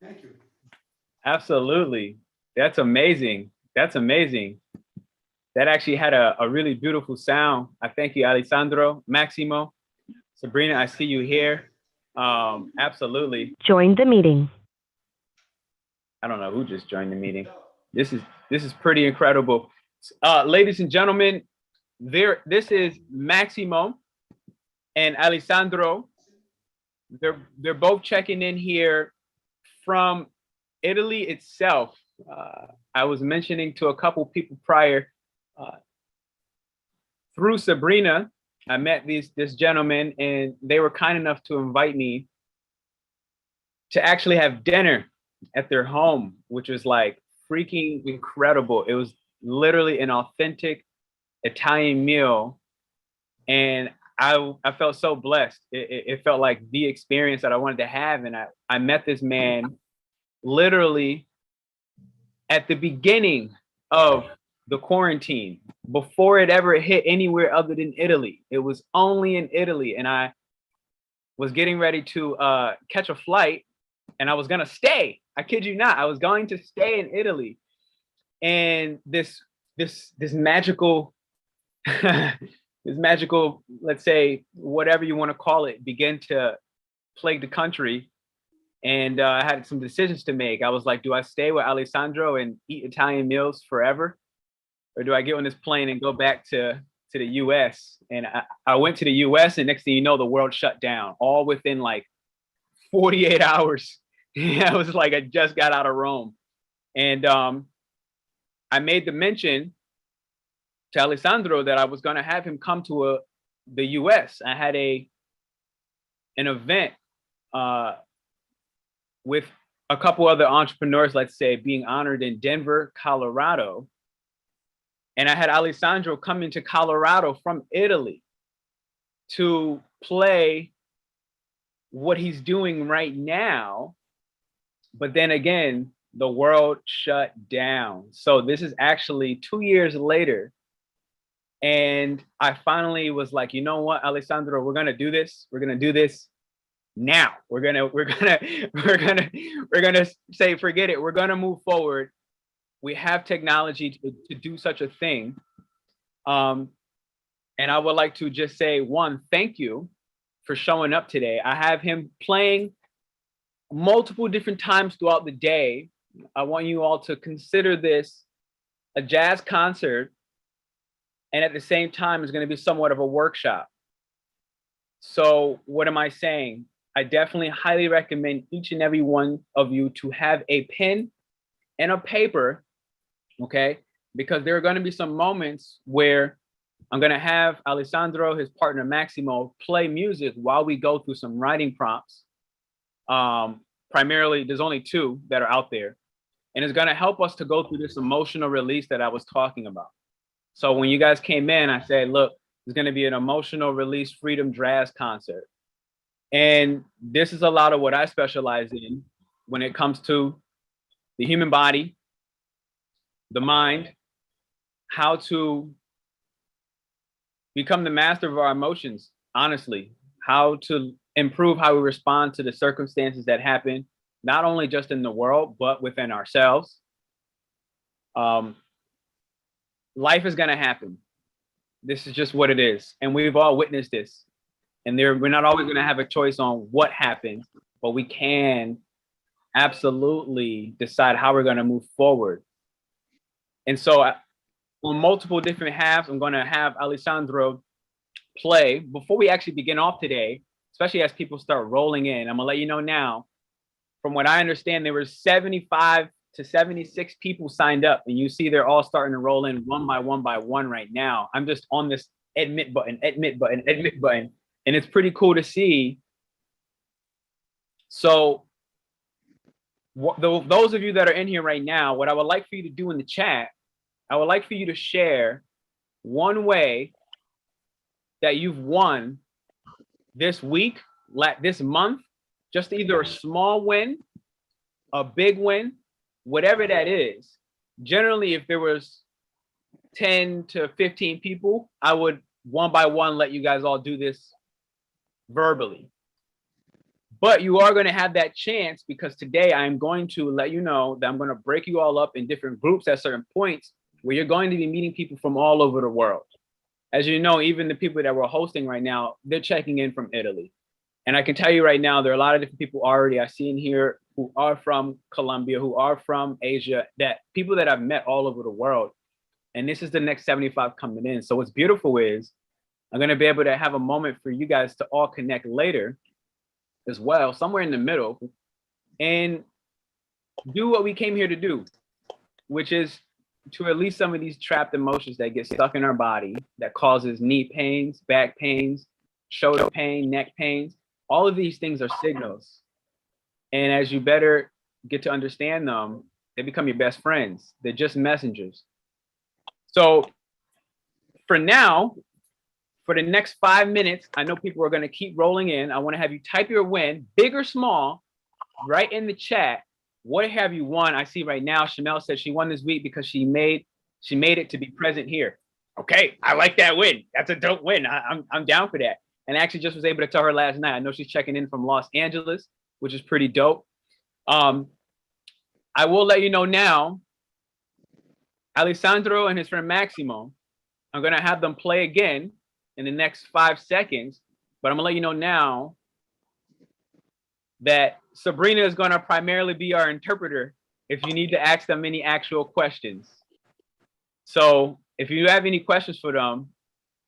Thank you. Absolutely. That's amazing. That's amazing. That actually had a really beautiful sound. I thank you, Alessandro, Maximo, Sabrina. I see you here. Absolutely. Join the meeting. I don't know who just joined the meeting. This is pretty incredible. Ladies and gentlemen, this is Maximo and Alessandro. They're both checking in here from Italy itself. I was mentioning to a couple people prior, through Sabrina, I met this gentleman, and they were kind enough to invite me to actually have dinner at their home, which was like freaking incredible. It was literally an authentic Italian meal, and I felt so blessed. It felt like the experience that I wanted to have, and I met this man literally at the beginning of the quarantine, before it ever hit anywhere other than Italy. It was only in Italy, and I was getting ready to catch a flight, and I was gonna stay. I kid you not, I was going to stay in Italy, and this magical this magical, let's say, whatever you want to call it, began to plague the country. And I had some decisions to make. I was like, do I stay with Alessandro and eat Italian meals forever? Or do I get on this plane and go back to the US? And I went to the US, and next thing you know, the world shut down, all within like 48 hours. I was like, I just got out of Rome. And I made the mention to Alessandro that I was going to have him come to the US. I had an event with a couple other entrepreneurs, let's say, being honored in Denver, Colorado. And I had Alessandro come into Colorado from Italy to play what he's doing right now. But then again, the world shut down. So this is actually 2 years later. And I finally was like, you know what, Alessandro, we're gonna do this. We're gonna do this now. We're gonna say, forget it. We're gonna move forward. We have technology to do such a thing. And I would like to just say, one, thank you for showing up today. I have him playing multiple different times throughout the day. I want you all to consider this a jazz concert, and at the same time, it's going to be somewhat of a workshop. So what am I saying? I definitely highly recommend each and every one of you to have a pen and a paper, okay? Because there are going to be some moments where I'm going to have Alessandro, his partner Maximo, play music while we go through some writing prompts. Primarily, there's only 2 that are out there. And it's going to help us to go through this emotional release that I was talking about. So when you guys came in, I said, look, there's going to be an emotional release freedom jazz concert. And this is a lot of what I specialize in when it comes to the human body, the mind, how to become the master of our emotions, honestly, how to improve how we respond to the circumstances that happen, not only just in the world, but within ourselves. Life is going to happen. This is just what it is. And we've all witnessed this. And we're not always going to have a choice on what happens, but we can absolutely decide how we're going to move forward. And so on multiple different halves, I'm going to have Alessandro play. Before we actually begin off today, especially as people start rolling in, I'm going to let you know now, from what I understand, there were 75 to 76 people signed up, and you see they're all starting to roll in one by one right now. I'm just on this admit button, and it's pretty cool to see. So those of you that are in here right now, what I would like for you to do in the chat, I would like for you to share one way that you've won this week, this month, just either a small win, a big win, whatever that is. Generally, if there was 10 to 15 people, I would one by one let you guys all do this verbally. But you are going to have that chance, because today I'm going to let you know that I'm going to break you all up in different groups at certain points where you're going to be meeting people from all over the world. As you know, even the people that we're hosting right now, they're checking in from Italy. And I can tell you right now, there are a lot of different people already I've seen here who are from Colombia, who are from Asia, that people that I've met all over the world. And this is the next 75 coming in. So what's beautiful is I'm going to be able to have a moment for you guys to all connect later as well, somewhere in the middle, and do what we came here to do, which is to release some of these trapped emotions that get stuck in our body, that causes knee pains, back pains, shoulder pain, neck pains. All of these things are signals. And as you better get to understand them, they become your best friends. They're just messengers. So for now, for the next 5 minutes, I know people are going to keep rolling in. I want to have you type your win, big or small, right in the chat. What have you won? I see right now, Chanel said she won this week because she made it to be present here. Okay, I like that win. That's a dope win. I'm down for that. And I actually just was able to tell her last night. I know she's checking in from Los Angeles, which is pretty dope. I will let you know now, Alessandro and his friend Maximo, I'm going to have them play again in the next 5 seconds, but I'm gonna let you know now that Sabrina is gonna primarily be our interpreter if you need to ask them any actual questions. So if you have any questions for them,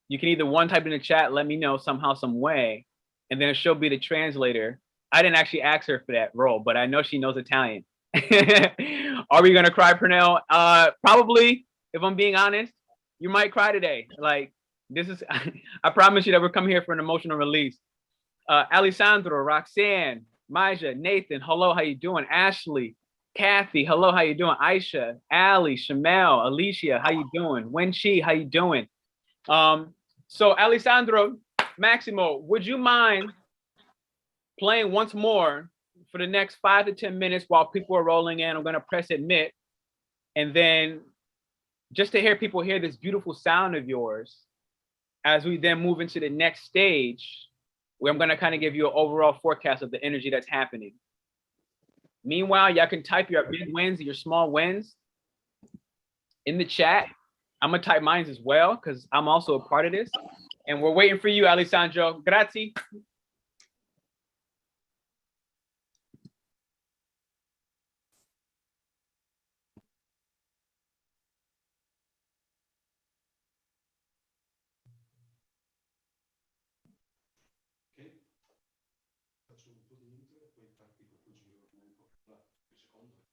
you can either type in the chat, let me know somehow, some way, and then she'll be the translator. I didn't actually ask her for that role, but I know she knows Italian. Are we gonna cry, Pernell? Probably, if I'm being honest. You might cry today. Like, this is, I promise you that we're coming here for an emotional release. Alessandro, Roxanne, Maja, Nathan, hello, how you doing? Ashley, Kathy, hello, how you doing? Aisha, Ali, Shamel, Alicia, how you doing? Wenchi, how you doing? So Alessandro, Maximo, would you mind playing once more for the next 5 to 10 minutes while people are rolling in? I'm gonna press admit, and then just to hear people hear this beautiful sound of yours as we then move into the next stage, where I'm going to kind of give you an overall forecast of the energy that's happening. Meanwhile, y'all can type your big wins and your small wins in the chat. I'm going to type mine as well, because I'm also a part of this. And we're waiting for you, Alessandro. Grazie. Faccio un po' di intro e poi parti questo giro un po' là, un secondo.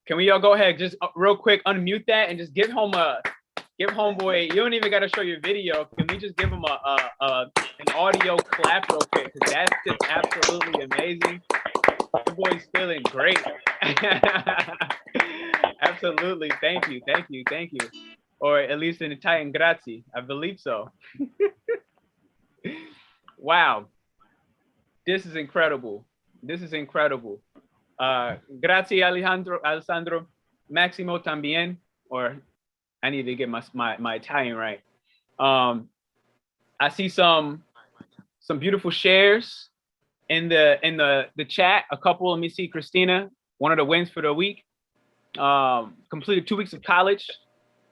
Can we all go ahead, just real quick, unmute that and just give homeboy, you don't even got to show your video. Can we just give him an audio clap real quick? Because that's just absolutely amazing. The boy's feeling great. Absolutely. Thank you. Thank you. Thank you. Or at least in Italian, grazie. I believe so. Wow. This is incredible. This is incredible. Grazie, Alessandro. Maximo también. Or I need to get my Italian right. I see some beautiful shares in the chat. A couple. Let me see. Christina, one of the wins for the week. Completed 2 weeks of college,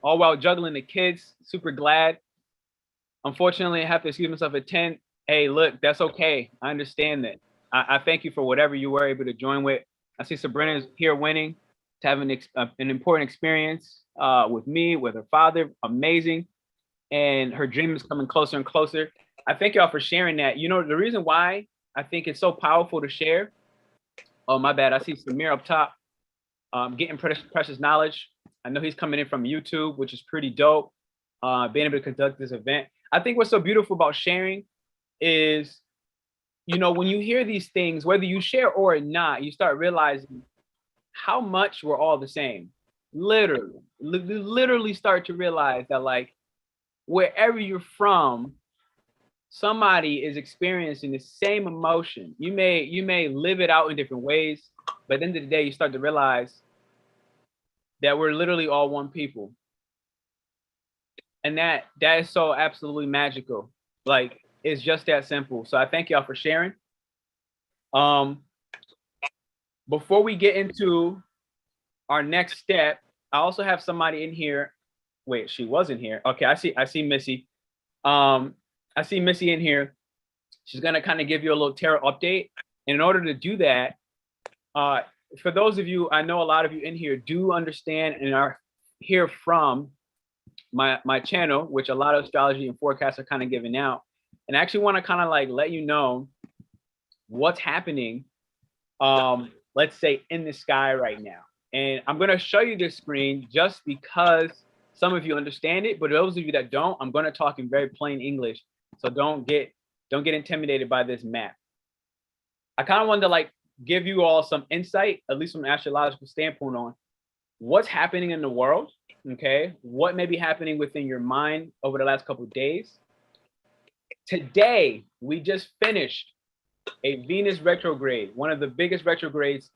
all while juggling the kids. Super glad. Unfortunately, I have to excuse myself at 10. Hey, look, that's okay. I understand that. I thank you for whatever you were able to join with. I see Sabrina's here winning, to have an important experience with me, with her father. Amazing. And her dream is coming closer and closer. I thank y'all for sharing that. You know, the reason why I think it's so powerful to share. Oh, my bad. I see Samir up top. Getting precious knowledge. I know he's coming in from YouTube, which is pretty dope. Being able to conduct this event. I think what's so beautiful about sharing is, you know, when you hear these things, whether you share or not, you start realizing how much we're all the same. Literally start to realize that, like, wherever you're from, somebody is experiencing the same emotion. You may live it out in different ways, but at the end of the day, you start to realize that we're literally all one people. And that is so absolutely magical. Like, it's just that simple. So I thank y'all for sharing. Before we get into our next step, I also have somebody in here. Wait, she wasn't here. Okay, I see Missy. I see Missy in here. She's gonna kind of give you a little tarot update. And in order to do that, for those of you, I know a lot of you in here do understand and are hear from my channel, which a lot of astrology and forecasts are kind of giving out. And I actually want to kind of like let you know what's happening, let's say, in the sky right now. And I'm going to show you this screen just because some of you understand it, but those of you that don't, I'm going to talk in very plain English. So don't get intimidated by this map. I kind of wanted to like give you all some insight, at least from an astrological standpoint, on what's happening in the world, okay? What may be happening within your mind over the last couple of days. Today, we just finished a Venus retrograde, one of the biggest retrogrades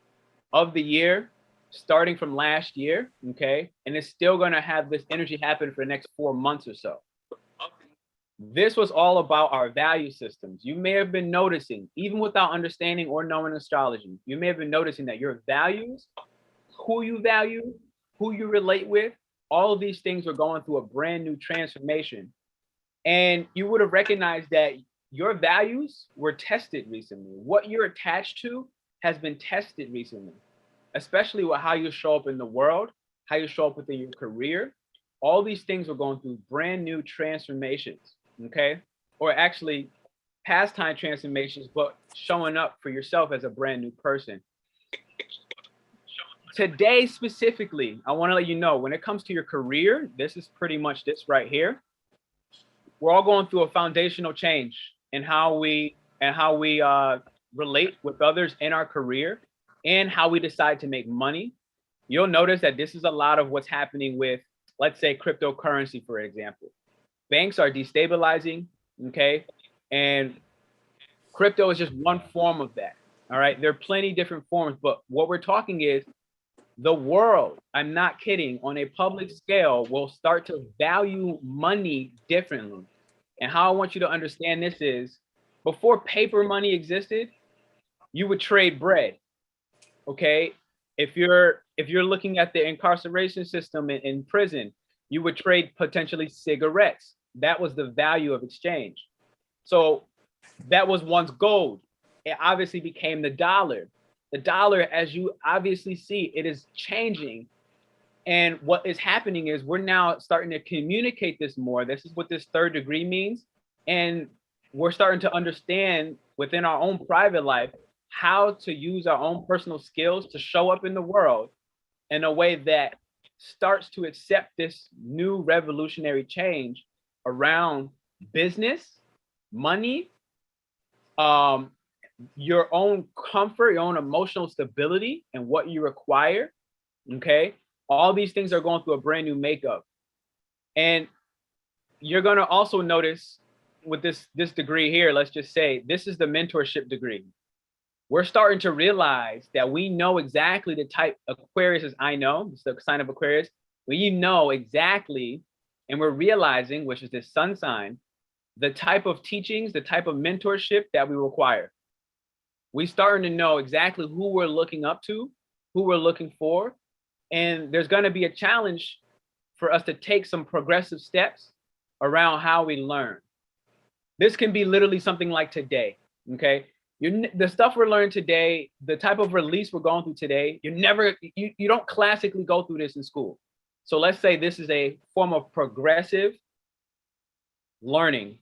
of the year, starting from last year, okay? And it's still gonna have this energy happen for the next 4 months or so. This was all about our value systems. You may have been noticing, even without understanding or knowing astrology, you may have been noticing that your values, who you value, who you relate with, all of these things are going through a brand new transformation. And you would have recognized that your values were tested recently. What you're attached to has been tested recently, especially with how you show up in the world, how you show up within your career. All these things are going through brand new transformations, okay? Or actually pastime transformations, but showing up for yourself as a brand new person. Today specifically, I want to let you know, when it comes to your career, this is pretty much this right here. We're all going through a foundational change in how we relate with others in our career and how we decide to make money. You'll notice that this is a lot of what's happening with, let's say, cryptocurrency, for example. Banks are destabilizing, okay? And crypto is just one form of that, all right? There are plenty different forms, but what we're talking is the world, I'm not kidding, on a public scale will start to value money differently. And how I want you to understand this is, before paper money existed, you would trade bread, okay? If you're looking at the incarceration system in prison, you would trade potentially cigarettes. That was the value of exchange. So that was once gold. It obviously became the dollar. The dollar, as you obviously see, it is changing. And what is happening is we're now starting to communicate this more. This is what this third degree means. And we're starting to understand within our own private life how to use our own personal skills to show up in the world in a way that starts to accept this new revolutionary change around business, money, your own comfort, your own emotional stability, and what you require. Okay, all these things are going through a brand new makeup, and you're going to also notice with this degree here, let's just say this is the mentorship degree. We're starting to realize that we know exactly the type. Aquarius is, I know, it's the sign of Aquarius. We know exactly, and we're realizing, which is this sun sign, the type of teachings, the type of mentorship that we require. We starting to know exactly who we're looking up to, who we're looking for, and there's going to be a challenge for us to take some progressive steps around how we learn. This can be literally something like today, okay? The stuff we're learning today, the type of release we're going through today, you don't classically go through this in school. So let's say this is a form of progressive learning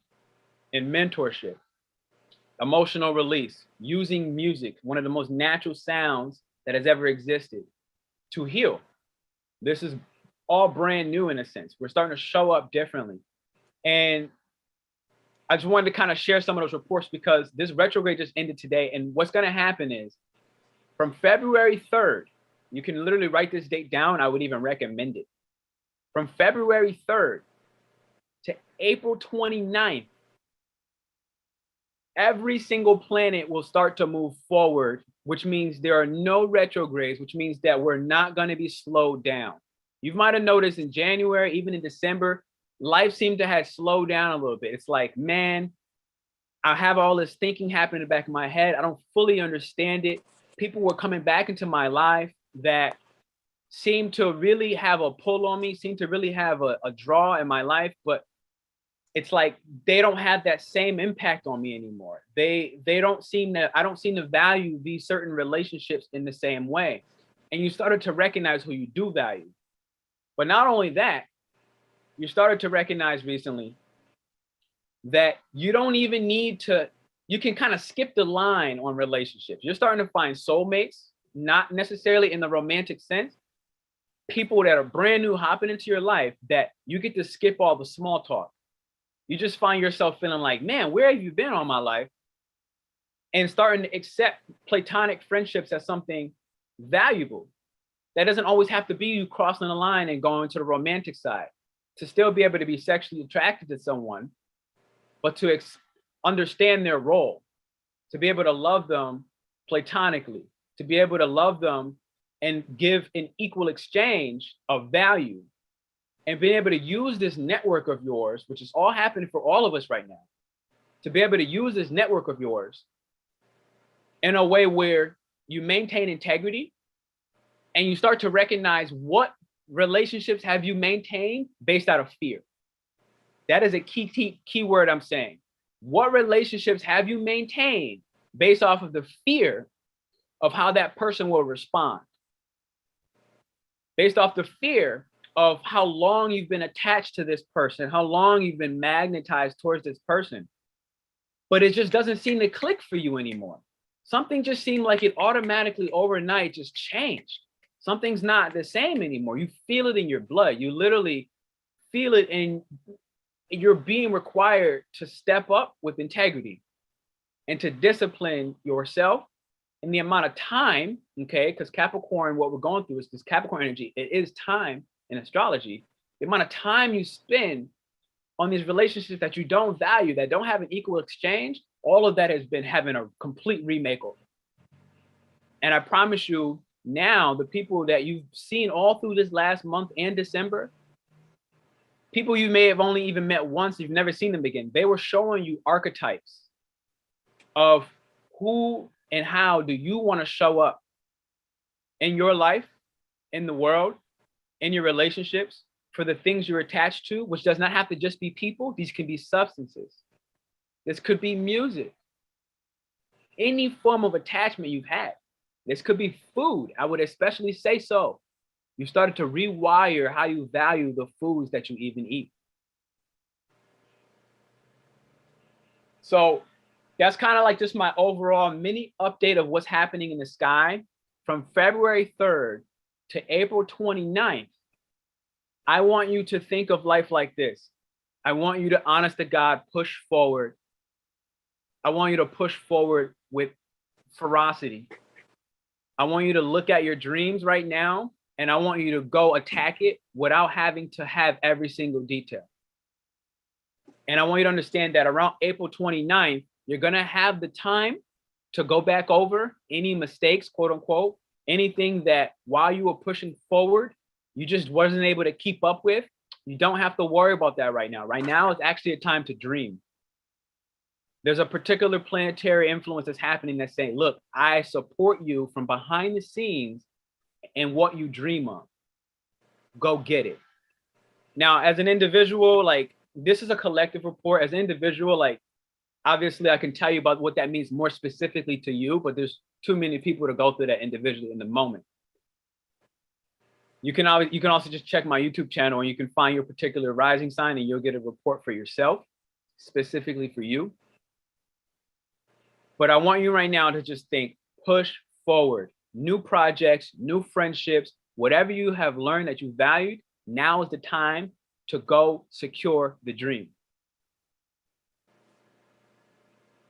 and mentorship, emotional release, using music, one of the most natural sounds that has ever existed, to heal. This is all brand new in a sense. We're starting to show up differently. And I just wanted to kind of share some of those reports because this retrograde just ended today. And what's going to happen is from February 3rd, you can literally write this date down. I would even recommend it. From February 3rd to April 29th, every single planet will start to move forward, which means there are no retrogrades, which means that we're not going to be slowed down. You might have noticed in January, even in December, life seemed to have slowed down a little bit. It's like, man, I have all this thinking happening in the back of my head. I don't fully understand it. People were coming back into my life that seemed to really have a pull on me, seemed to really have a draw in my life, but it's like they don't have that same impact on me anymore. They don't seem to, I don't seem to value these certain relationships in the same way. And you started to recognize who you do value. But not only that, you started to recognize recently that you don't even need to, you can kind of skip the line on relationships. You're starting to find soulmates, not necessarily in the romantic sense, people that are brand new hopping into your life that you get to skip all the small talk. You just find yourself feeling like, man, where have you been all my life? And starting to accept platonic friendships as something valuable. That doesn't always have to be you crossing the line and going to the romantic side. To still be able to be sexually attracted to someone, but to understand their role, to be able to love them platonically, to be able to love them and give an equal exchange of value, and being able to use this network of yours, which is all happening for all of us right now, to be able to use this network of yours in a way where you maintain integrity and you start to recognize what relationships have you maintained based out of fear. That is a key word I'm saying. What relationships have you maintained based off of the fear of how that person will respond? Based off the fear of how long you've been attached to this person, how long you've been magnetized towards this person. But it just doesn't seem to click for you anymore. Something just seemed like it automatically overnight just changed. Something's not the same anymore. You feel it in your blood. You literally feel it in, you're being required to step up with integrity and to discipline yourself and the amount of time, okay, because Capricorn, what we're going through is this Capricorn energy. It is time in astrology. The amount of time you spend on these relationships that you don't value, that don't have an equal exchange, all of that has been having a complete remake over. And I promise you now, the people that you've seen all through this last month and December, people you may have only even met once, you've never seen them again. They were showing you archetypes of who and how do you want to show up in your life, in the world, in your relationships, for the things you're attached to, which does not have to just be people. These can be substances. This could be music. Any form of attachment you've had. This could be food. I would especially say so. You started to rewire how you value the foods that you even eat. So that's kind of like just my overall mini update of what's happening in the sky from February 3rd to April 29th, I want you to think of life like this. I want you to, honest to God, push forward. I want you to push forward with ferocity. I want you to look at your dreams right now, and I want you to go attack it without having to have every single detail. And I want you to understand that around April 29th, you're going to have the time to go back over any mistakes, quote unquote, anything that while you were pushing forward, you just wasn't able to keep up with. You don't have to worry about that right now. Right now is actually a time to dream. There's a particular planetary influence that's happening that's saying, look, I support you from behind the scenes and what you dream of. Go get it. Now, as an individual, like, this is a collective report. As an individual, like, obviously I can tell you about what that means more specifically to you, but there's too many people to go through that individually in the moment. You can also just check my YouTube channel and you can find your particular rising sign and you'll get a report for yourself, specifically for you. But I want you right now to just think, push forward, new projects, new friendships, whatever you have learned that you valued, now is the time to go secure the dream.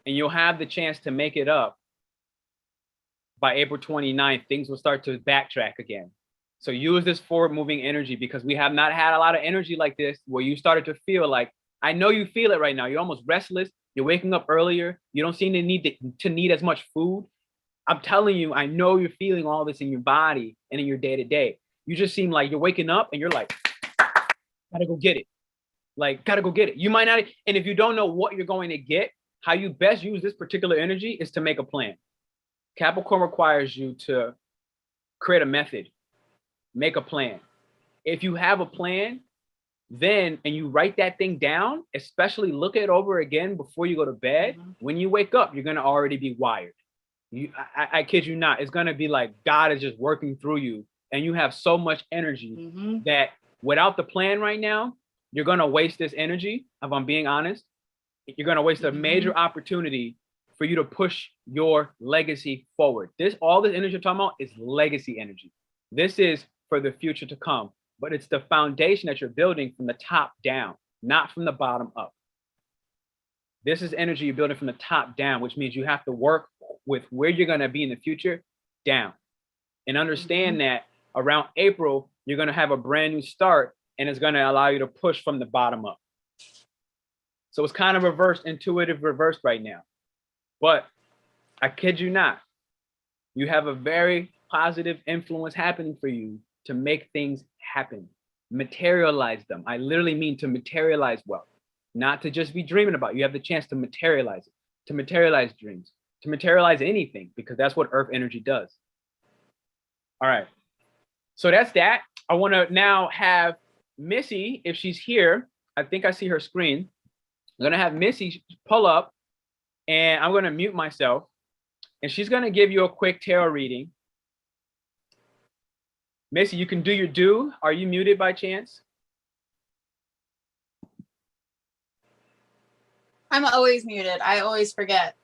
And you'll have the chance to make it up by April 29th. Things will start to backtrack again. So use this forward moving energy, because we have not had a lot of energy like this where you started to feel like, I know you feel it right now. You're almost restless. You're waking up earlier. You don't seem to need as much food. I'm telling you, I know you're feeling all this in your body and in your day to day. You just seem like you're waking up and you're like, gotta go get it. Like, gotta go get it. You might not, and if you don't know what you're going to get, how you best use this particular energy is to make a plan. Capricorn requires you to create a method, make a plan. If you have a plan, then, and you write that thing down, especially look it over again before you go to bed, when you wake up, you're gonna already be wired. I kid you not, it's gonna be like God is just working through you, and you have so much energy that without the plan right now, you're gonna waste this energy, if I'm being honest. You're gonna waste a major opportunity for you to push your legacy forward. All this energy you're talking about is legacy energy. This is for the future to come, but it's the foundation that you're building from the top down, not from the bottom up. This is energy you're building from the top down, which means you have to work with where you're gonna be in the future down. And understand that around April, you're gonna have a brand new start, and it's gonna allow you to push from the bottom up. So it's kind of intuitive reversed right now. But I kid you not, you have a very positive influence happening for you to make things happen, materialize them. I literally mean to materialize wealth, not to just be dreaming about. You have the chance to materialize it, to materialize dreams, to materialize anything, because that's what Earth energy does. All right, so that's that. I want to now have Missy, if she's here. I think I see her screen. I'm gonna have Missy pull up, and I'm gonna mute myself, and she's gonna give you a quick tarot reading. Missy, you can do your due. Are you muted by chance? I'm always muted. I always forget.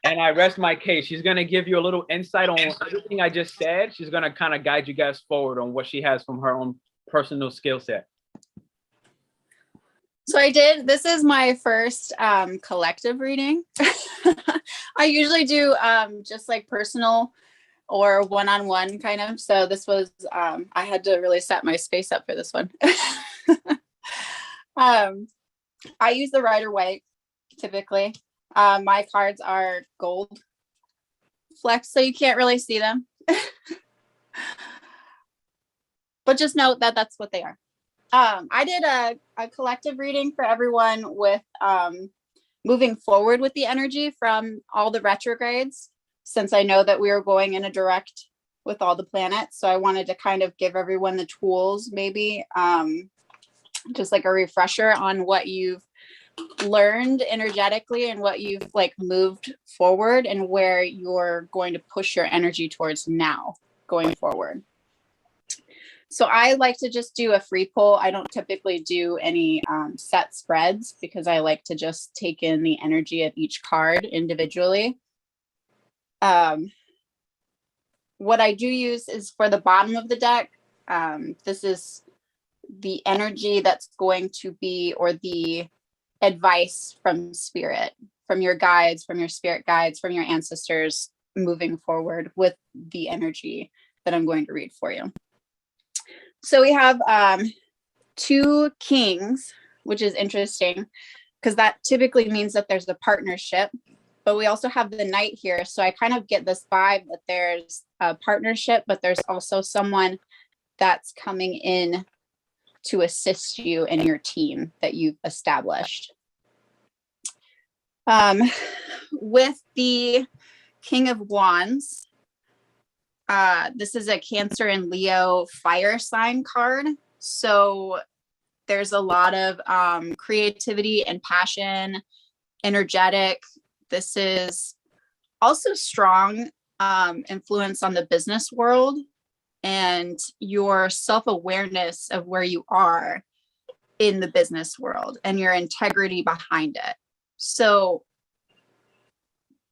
And I rest my case. She's gonna give you a little insight on everything I just said. She's gonna kind of guide you guys forward on what she has from her own personal skill set. So this is my first collective reading. I usually do just like personal or one-on-one kind of. So this was, I had to really set my space up for this one. I use the Rider-Waite typically. My cards are gold flex, so you can't really see them. But just note that that's what they are. I did a collective reading for everyone with moving forward with the energy from all the retrogrades, since I know that we are going in a direct with all the planets. So I wanted to kind of give everyone the tools, maybe just like a refresher on what you've learned energetically and what you've like moved forward and where you're going to push your energy towards now going forward. So I like to just do a free pull. I don't typically do any set spreads because I like to just take in the energy of each card individually. what I do use is for the bottom of the deck. This is the energy that's going to be, or the advice from spirit, from your guides, from your spirit guides, from your ancestors, moving forward with the energy that I'm going to read for you. So we have 2 kings, which is interesting because that typically means that there's a partnership, but we also have the knight here. So I kind of get this vibe that there's a partnership, but there's also someone that's coming in to assist you in your team that you've established. With the King of Wands, this is a Cancer and Leo fire sign card. So there's a lot of creativity and passion, energetic. This is also strong influence on the business world and your self-awareness of where you are in the business world and your integrity behind it. So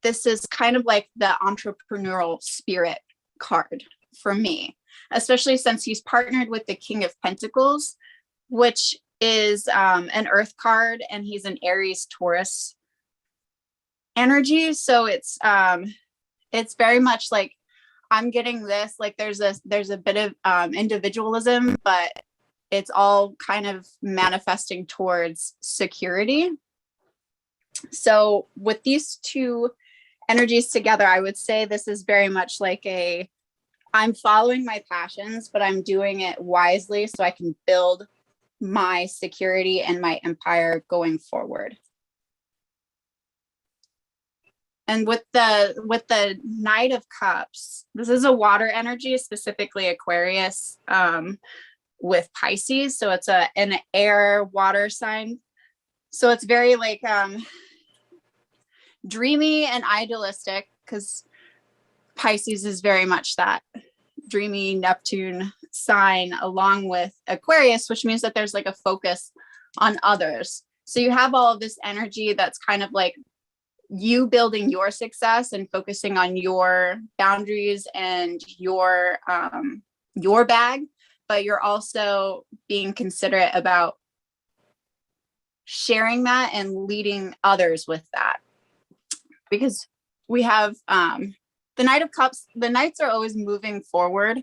this is kind of like the entrepreneurial spirit card for me, especially since he's partnered with the King of Pentacles, which is an earth card, and he's an Aries Taurus energy. So it's very much like, I'm getting this, like there's a bit of individualism, but it's all kind of manifesting towards security. So with these 2 energies together, I would say this is very much like I'm following my passions, but I'm doing it wisely so I can build my security and my empire going forward. And with the Knight of Cups, this is a water energy, specifically Aquarius with Pisces. So it's an air water sign. So it's very like dreamy and idealistic, because Pisces is very much that dreamy Neptune sign, along with Aquarius, which means that there's like a focus on others. So you have all of this energy that's kind of like you building your success and focusing on your boundaries and your bag, but you're also being considerate about sharing that and leading others with that. Because we have the Knight of Cups, the Knights are always moving forward.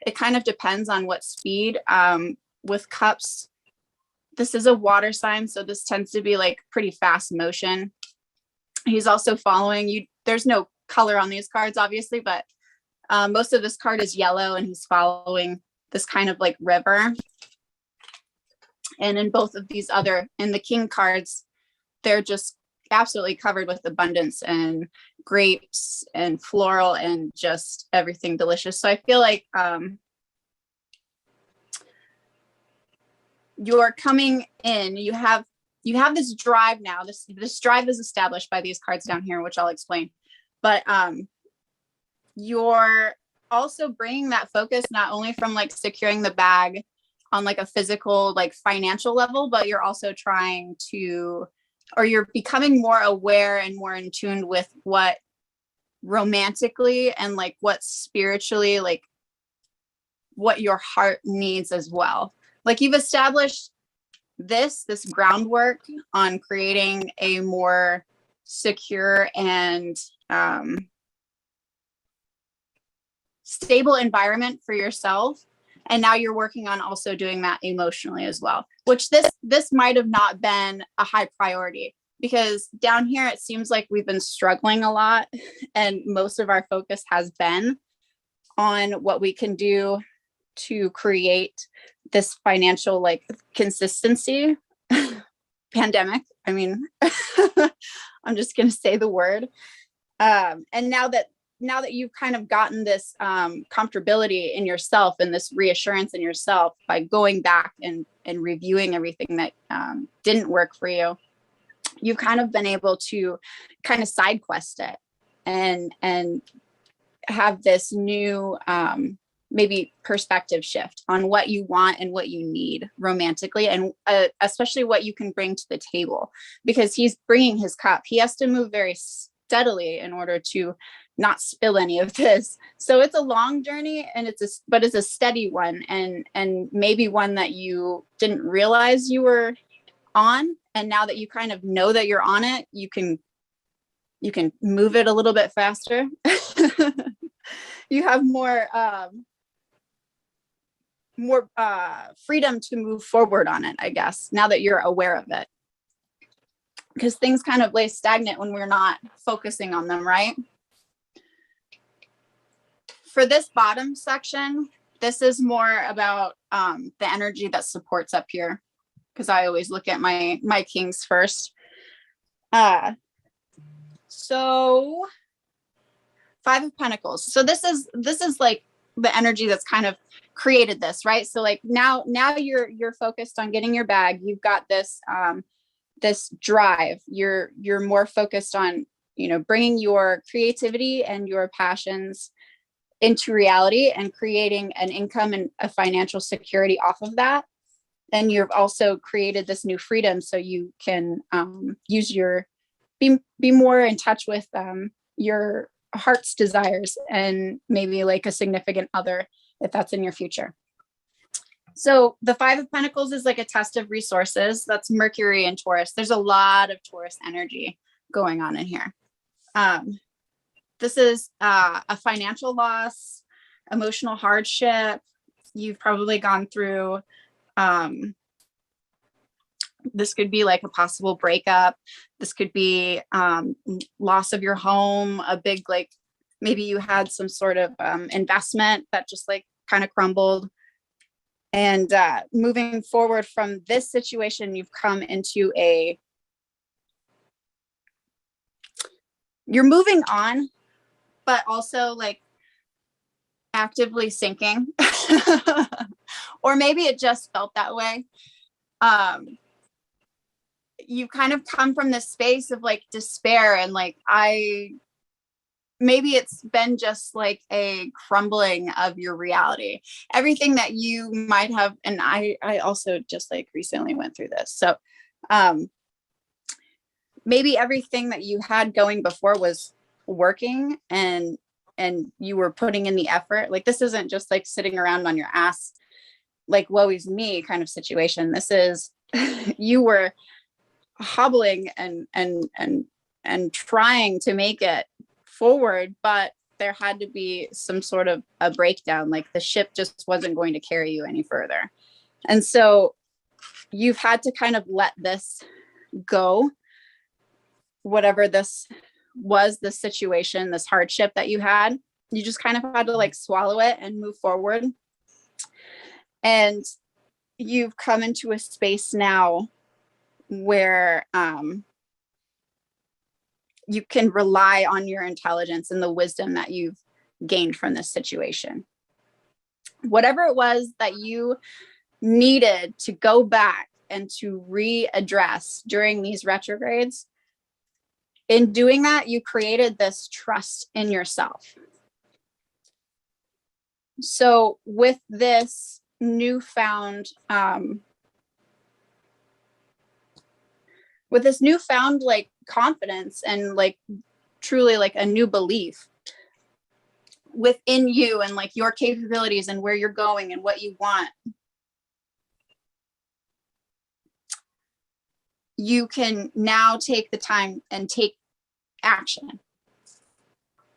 It kind of depends on what speed. With Cups, this is a water sign, so this tends to be like pretty fast motion. He's also following you. There's no color on these cards, obviously, but most of this card is yellow, and he's following this kind of like river. And in both of these in the King cards, they're just absolutely covered with abundance and grapes and floral and just everything delicious. So I feel like you're coming in, you have this drive now. This drive is established by these cards down here, which I'll explain. But you're also bringing that focus not only from like securing the bag on like a physical, like financial level, but you're also trying to, or you're becoming more aware and more in tune with what romantically and like what spiritually, like what your heart needs as well. Like you've established this groundwork on creating a more secure and stable environment for yourself. And now you're working on also doing that emotionally as well, which this might have not been a high priority, because down here it seems like we've been struggling a lot, and most of our focus has been on what we can do to create this financial like consistency. Pandemic, I mean, I'm just gonna say the word. And now that you've kind of gotten this comfortability in yourself and this reassurance in yourself by going back and reviewing everything that didn't work for you, you've kind of been able to kind of side quest it and have this new maybe perspective shift on what you want and what you need romantically, and especially what you can bring to the table, because he's bringing his cup. He has to move very steadily in order to not spill any of this. So it's a long journey, and but it's a steady one, and maybe one that you didn't realize you were on. And now that you kind of know that you're on it, you can move it a little bit faster. You have more freedom to move forward on it, I guess, now that you're aware of it. Because things kind of lay stagnant when we're not focusing on them, right? For this bottom section, this is more about the energy that supports up here, because I always look at my kings first. So Five of Pentacles. So this is like the energy that's kind of created this, right? So like now you're focused on getting your bag. You've got this this drive. You're more focused on, you know, bringing your creativity and your passions into reality and creating an income and a financial security off of that. And you've also created this new freedom, so you can use your be more in touch with your heart's desires, and maybe like a significant other if that's in your future. So the Five of Pentacles is like a test of resources. That's Mercury and Taurus. There's a lot of Taurus energy going on in here. This is a financial loss, emotional hardship. You've probably gone through, this could be like a possible breakup. This could be loss of your home, a big, like, maybe you had some sort of investment that just like kind of crumbled. And moving forward from this situation, you've come into you're moving on, but also like actively sinking. Or maybe it just felt that way. You kind of come from this space of like despair, and like maybe it's been just like a crumbling of your reality. Everything that you might have, and I also just like recently went through this. So maybe everything that you had going before was working, and you were putting in the effort. Like, this isn't just like sitting around on your ass, like woe is me kind of situation. This is you were hobbling and trying to make it forward, but there had to be some sort of a breakdown. Like the ship just wasn't going to carry you any further. And so you've had to kind of let this go, whatever this was, the situation, this hardship that you had. You just kind of had to like swallow it and move forward. And you've come into a space now where you can rely on your intelligence and the wisdom that you've gained from this situation. Whatever it was that you needed to go back and to readdress during these retrogrades, in doing that, you created this trust in yourself. So with this newfound like confidence and like truly like a new belief within you and like your capabilities and where you're going and what you want, you can now take the time and take action.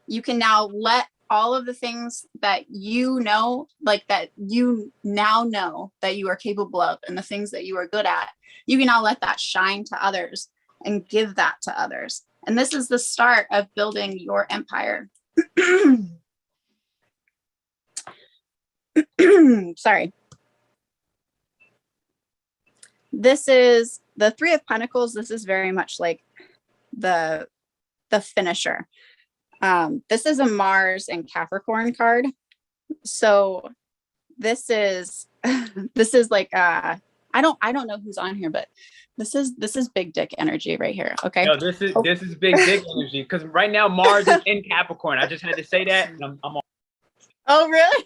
You can now let all of the things that you know, like that you now know that you are capable of, and the things that you are good at, you can now let that shine to others and give that to others. And this is the start of building your empire. Sorry. This is the Three of Pentacles. This is very much like the finisher. This is a Mars and Capricorn card. So this is like I don't know who's on here, but this is big dick energy right here. Okay. No, this is big dick energy, because right now Mars is in Capricorn. I just had to say that, and I'm on. Oh, really?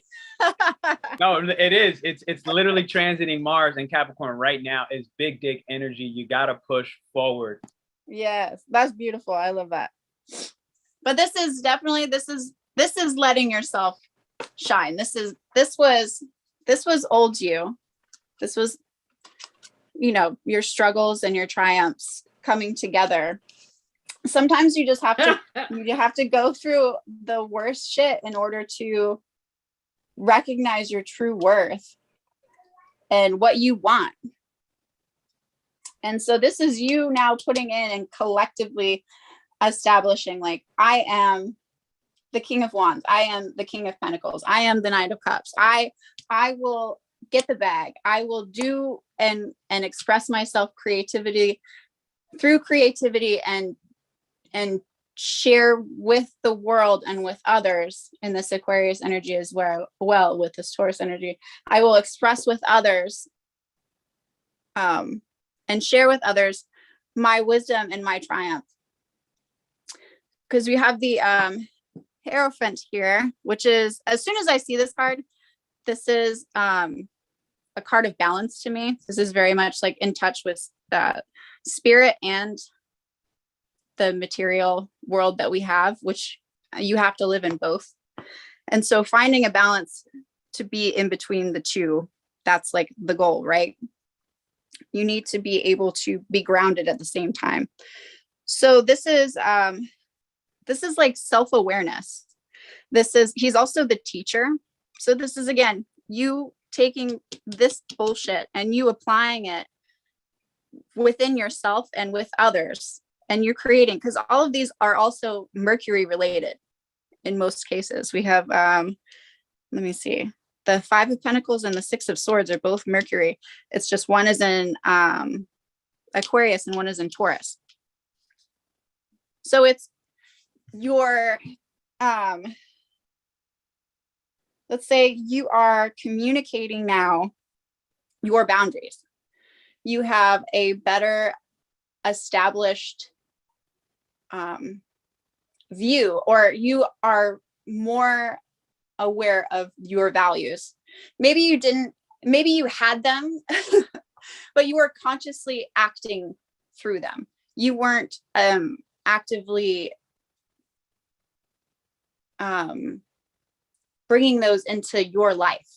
No, it is. It's literally transiting Mars and Capricorn right now. It's big dick energy. You gotta push forward. Yes, that's beautiful. I love that. But this is definitely, this is letting yourself shine. This was old you. This was, you know, your struggles and your triumphs coming together. Sometimes you just have to, you have to go through the worst shit in order to recognize your true worth and what you want. And so this is you now putting in and collectively establishing, like, I am the King of Wands. I am the King of Pentacles. I am the Knight of Cups. I will get the bag. I will do and express myself through creativity and share with the world and with others in this Aquarius energy as well with this Taurus energy. I will express with others and share with others my wisdom and my triumph. Because we have the Hierophant here, which is, as soon as I see this card, this is a card of balance to me. This is very much like in touch with spirit and the material world that we have, which you have to live in both. And so finding a balance to be in between the two, that's like the goal, right? You need to be able to be grounded at the same time. So this is like self-awareness. He's also the teacher. So this is, again, you taking this bullshit and you applying it within yourself and with others. And you're creating, because all of these are also Mercury related in most cases. We have, let me see, the Five of Pentacles and the Six of Swords are both Mercury. It's just one is in Aquarius and one is in Taurus. So it's your, let's say you are communicating now your boundaries. You have a better established view, or you are more aware of your values. Maybe you had them, but you were consciously acting through them. You weren't actively bringing those into your life.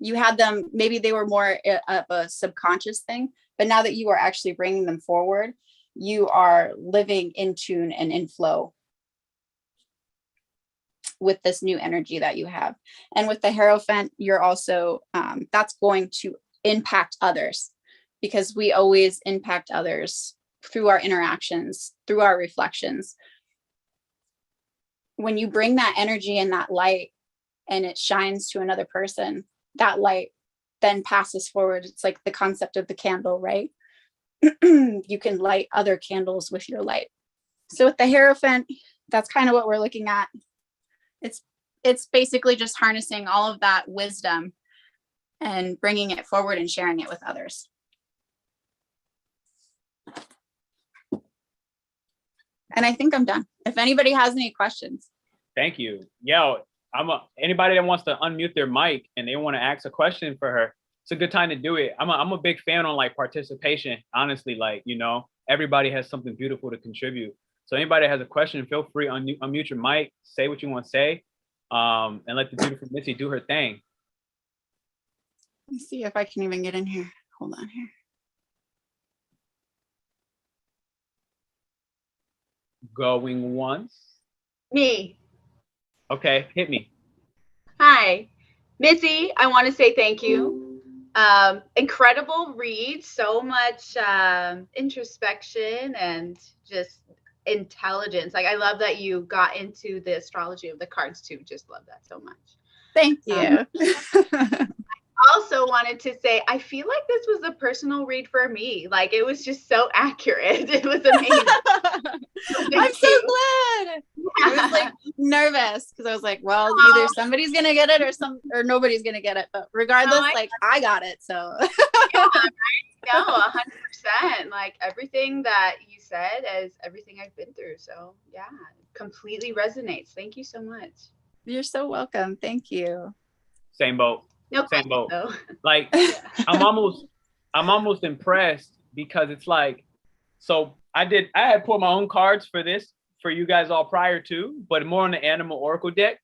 You had them, maybe they were more of a subconscious thing, but now that you are actually bringing them forward, you are living in tune and in flow with this new energy that you have. And with the Hierophant, you're also, that's going to impact others, because we always impact others through our interactions, through our reflections. When you bring that energy and that light and it shines to another person, that light then passes forward. It's like the concept of the candle, right? You can light other candles with your light. So with the Hierophant, that's kind of what we're looking at. It's basically just harnessing all of that wisdom and bringing it forward and sharing it with others. And I think I'm done. If anybody has any questions. Thank you. Yo, anybody that wants to unmute their mic and they want to ask a question for her, it's a good time to do it. I'm a big fan on like participation. Honestly, like, you know, everybody has something beautiful to contribute. So anybody that has a question, feel free to unmute your mic, say what you want to say, and let the beautiful Missy do her thing. Let me see if I can even get in here. Hold on here. Going once. Me. Okay, hit me. Hi, Missy. I want to say thank you. Incredible read, so much introspection and just intelligence. Like, I love that you got into the astrology of the cards too. Just love that so much. Thank you. Also wanted to say, I feel like this was a personal read for me. Like, it was just so accurate. It was amazing. I'm so glad. Yeah. I was like nervous because I was like, well, either somebody's gonna get it or nobody's gonna get it. But regardless, I got it. So yeah, right? No, 100%. Like, everything that you said is everything I've been through. So yeah, completely resonates. Thank you so much. You're so welcome. Thank you. Same boat. No, same boat. Though. Like, I'm almost impressed, because it's like, so I had pulled my own cards for this for you guys all prior to, but more on the Animal Oracle deck.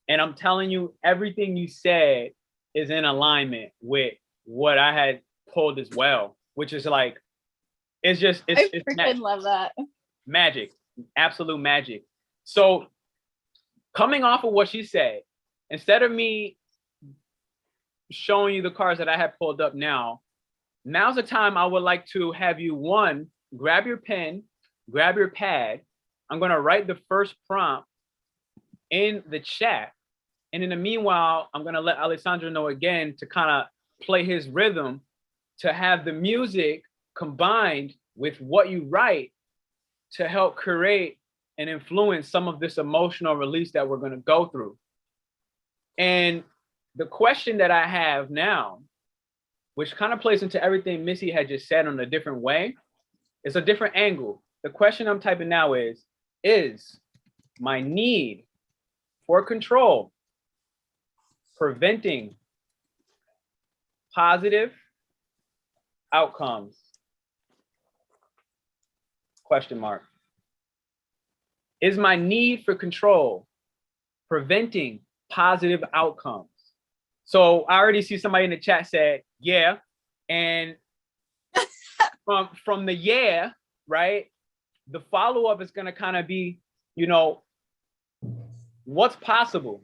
And I'm telling you, everything you said is in alignment with what I had pulled as well, which is like, it's just, I freaking love that. Magic, absolute magic. So coming off of what she said, instead of me showing you the cards that I have pulled up now, now's the time I would like to have you, one, grab your pen, grab your pad. I'm going to write the first prompt in the chat. And in the meanwhile, I'm going to let Alessandro know again to kind of play his rhythm, to have the music combined with what you write to help create and influence some of this emotional release that we're going to go through. And the question that I have now, which kind of plays into everything Missy had just said on a different way, it's a different angle. The question I'm typing now is my need for control preventing positive outcomes? Question mark. Is my need for control preventing positive outcomes? So I already see somebody in the chat said, yeah. And from the yeah, right? The follow-up is going to kind of be, you know, what's possible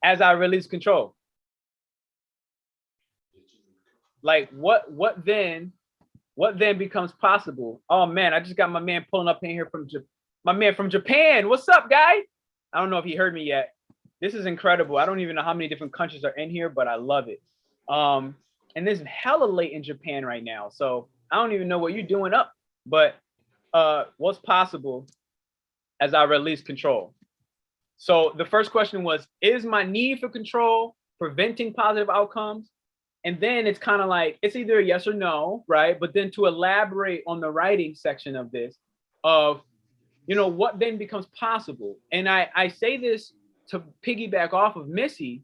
as I release control? Like what then becomes possible? Oh man, I just got my man pulling up in here from Japan. What's up, guy? I don't know if he heard me yet. This is incredible. I don't even know how many different countries are in here, but I love it. And it's hella late in Japan right now, so I don't even know what you're doing up. But what's possible as I release control? So the first question was, is my need for control preventing positive outcomes? And then it's kind of like, it's either a yes or no, right? But then to elaborate on the writing section of this, of, you know, what then becomes possible? And I say this to piggyback off of Missy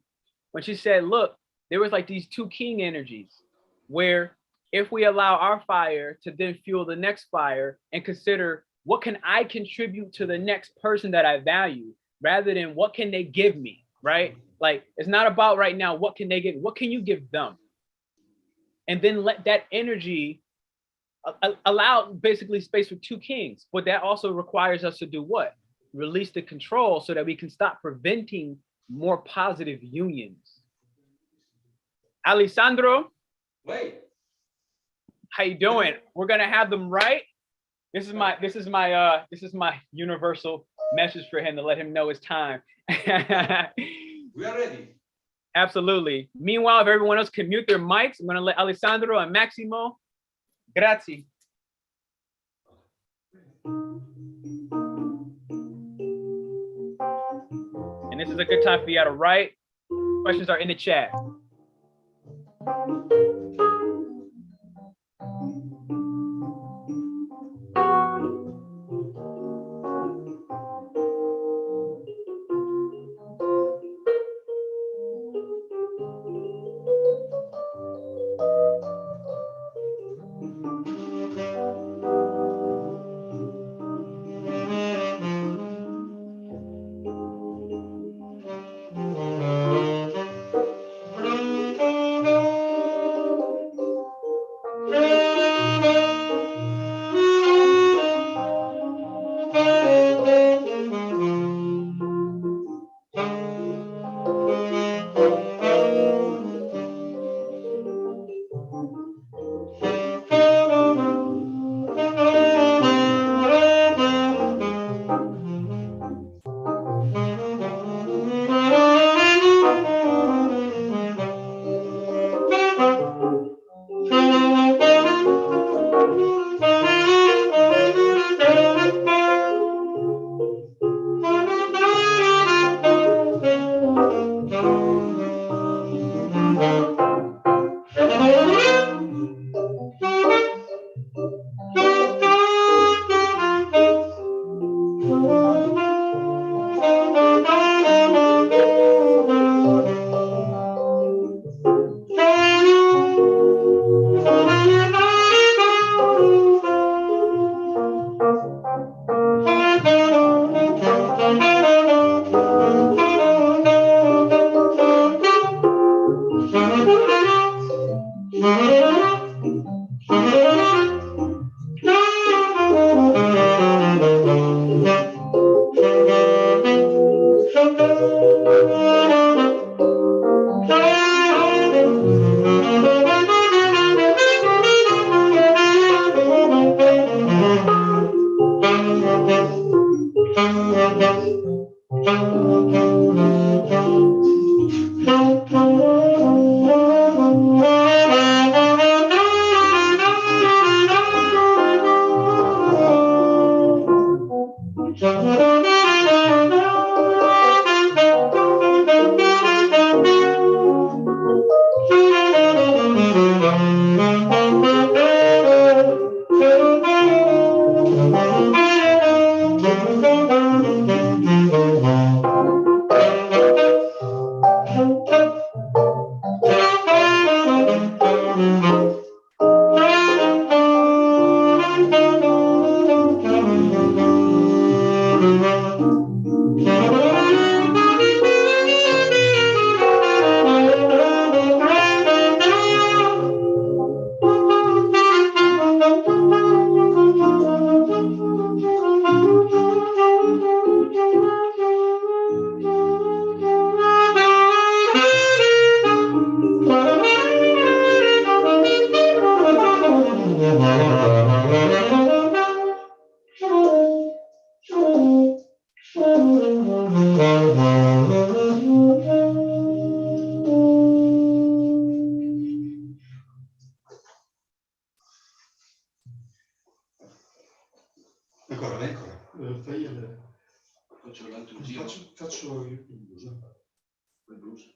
when she said, look, there was like these two king energies where if we allow our fire to then fuel the next fire and consider what can I contribute to the next person that I value, rather than what can they give me, right? Like, it's not about right now, what can they give? What can you give them? And then let that energy allow basically space for two kings. But that also requires us to do what? Release the control so that we can stop preventing more positive unions. Alessandro, Wait. how you doing? We're gonna have them right. This is my universal message for him to let him know it's time. We are ready. Absolutely. Meanwhile, if everyone else can mute their mics, I'm going to let Alessandro and Maximo. Grazie. And this is a good time for you to write. Questions are in the chat. Ancora, ancora. Fai il... Faccio l'altro giro. Faccio il blues. Il blues.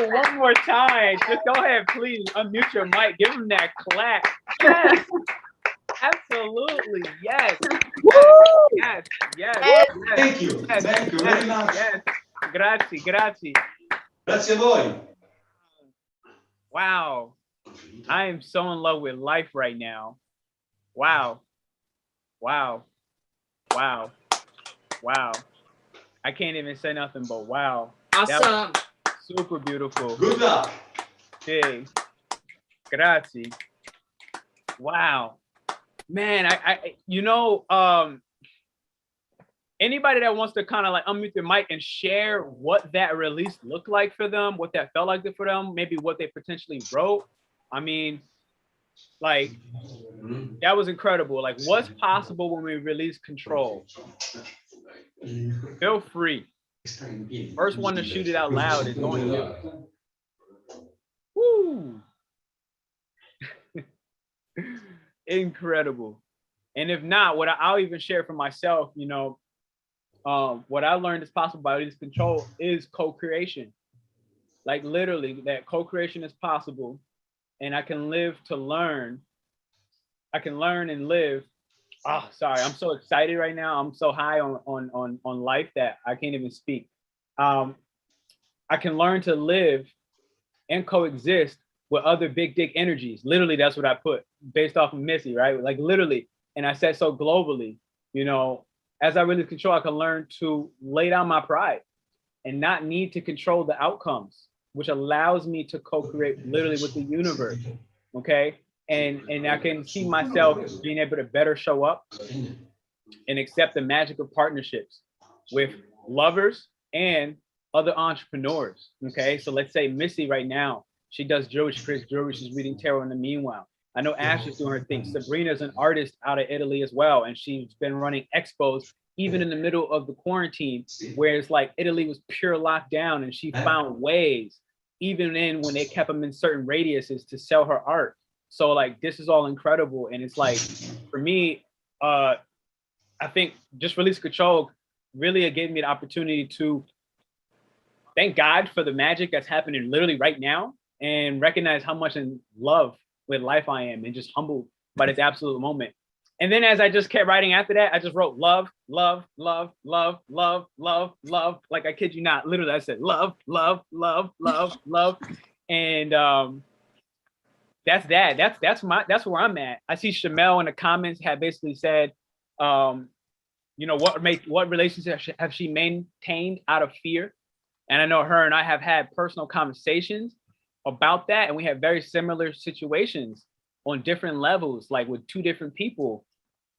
One more time. Just go ahead, please unmute your mic. Give him that clap. Yes. Absolutely. Yes. Yes. Yes. Yes. Thank you. Yes. Thank you very much. Yes. Grazie. Grazie. Grazie a voi. Wow. I am so in love with life right now. Wow. Wow. Wow. Wow. I can't even say nothing but wow. Awesome. Super beautiful. Good luck. Hey. Grazie. Wow. Man, I you know, anybody that wants to kind of like unmute their mic and share what that release looked like for them, what that felt like for them, maybe what they potentially wrote. I mean, like, that was incredible. Like, what's possible when we release control? Feel free. First one to shoot it out loud is on you. Woo! Incredible. And if not, what I'll even share for myself, you know, what I learned is possible by release control is co-creation. Like literally, that co-creation is possible, and I can live to learn. I can learn and live. Oh, sorry, I'm so excited right now. I'm so high on life that I can't even speak. I can learn to live and coexist with other big dick energies. Literally, that's what I put based off of Missy, right? Like literally, and I said so globally, you know, as I release control, I can learn to lay down my pride and not need to control the outcomes, which allows me to co-create literally with the universe, okay? And I can see myself being able to better show up and accept the magic of partnerships with lovers and other entrepreneurs, okay? So let's say Missy right now, she does jewelry, she creates jewelry, she's reading tarot in the meanwhile. I know Ash is doing her thing. Sabrina's an artist out of Italy as well, and she's been running expos even in the middle of the quarantine, where it's like Italy was pure lockdown, and she found ways, even in when they kept them in certain radiuses, to sell her art. So like, this is all incredible. And it's like, for me, I think just release control really gave me the opportunity to thank God for the magic that's happening literally right now, and recognize how much in love with life I am, and just humbled by this absolute moment. And then as I just kept writing after that, I just wrote love, love, love, love, love, love, love. Like, I kid you not, literally I said love, love, love, love, love. And that's that. That's where I'm at. I see Shamel in the comments had basically said, you know, what relationships have she maintained out of fear? And I know her and I have had personal conversations about that, and we have very similar situations on different levels, like with two different people.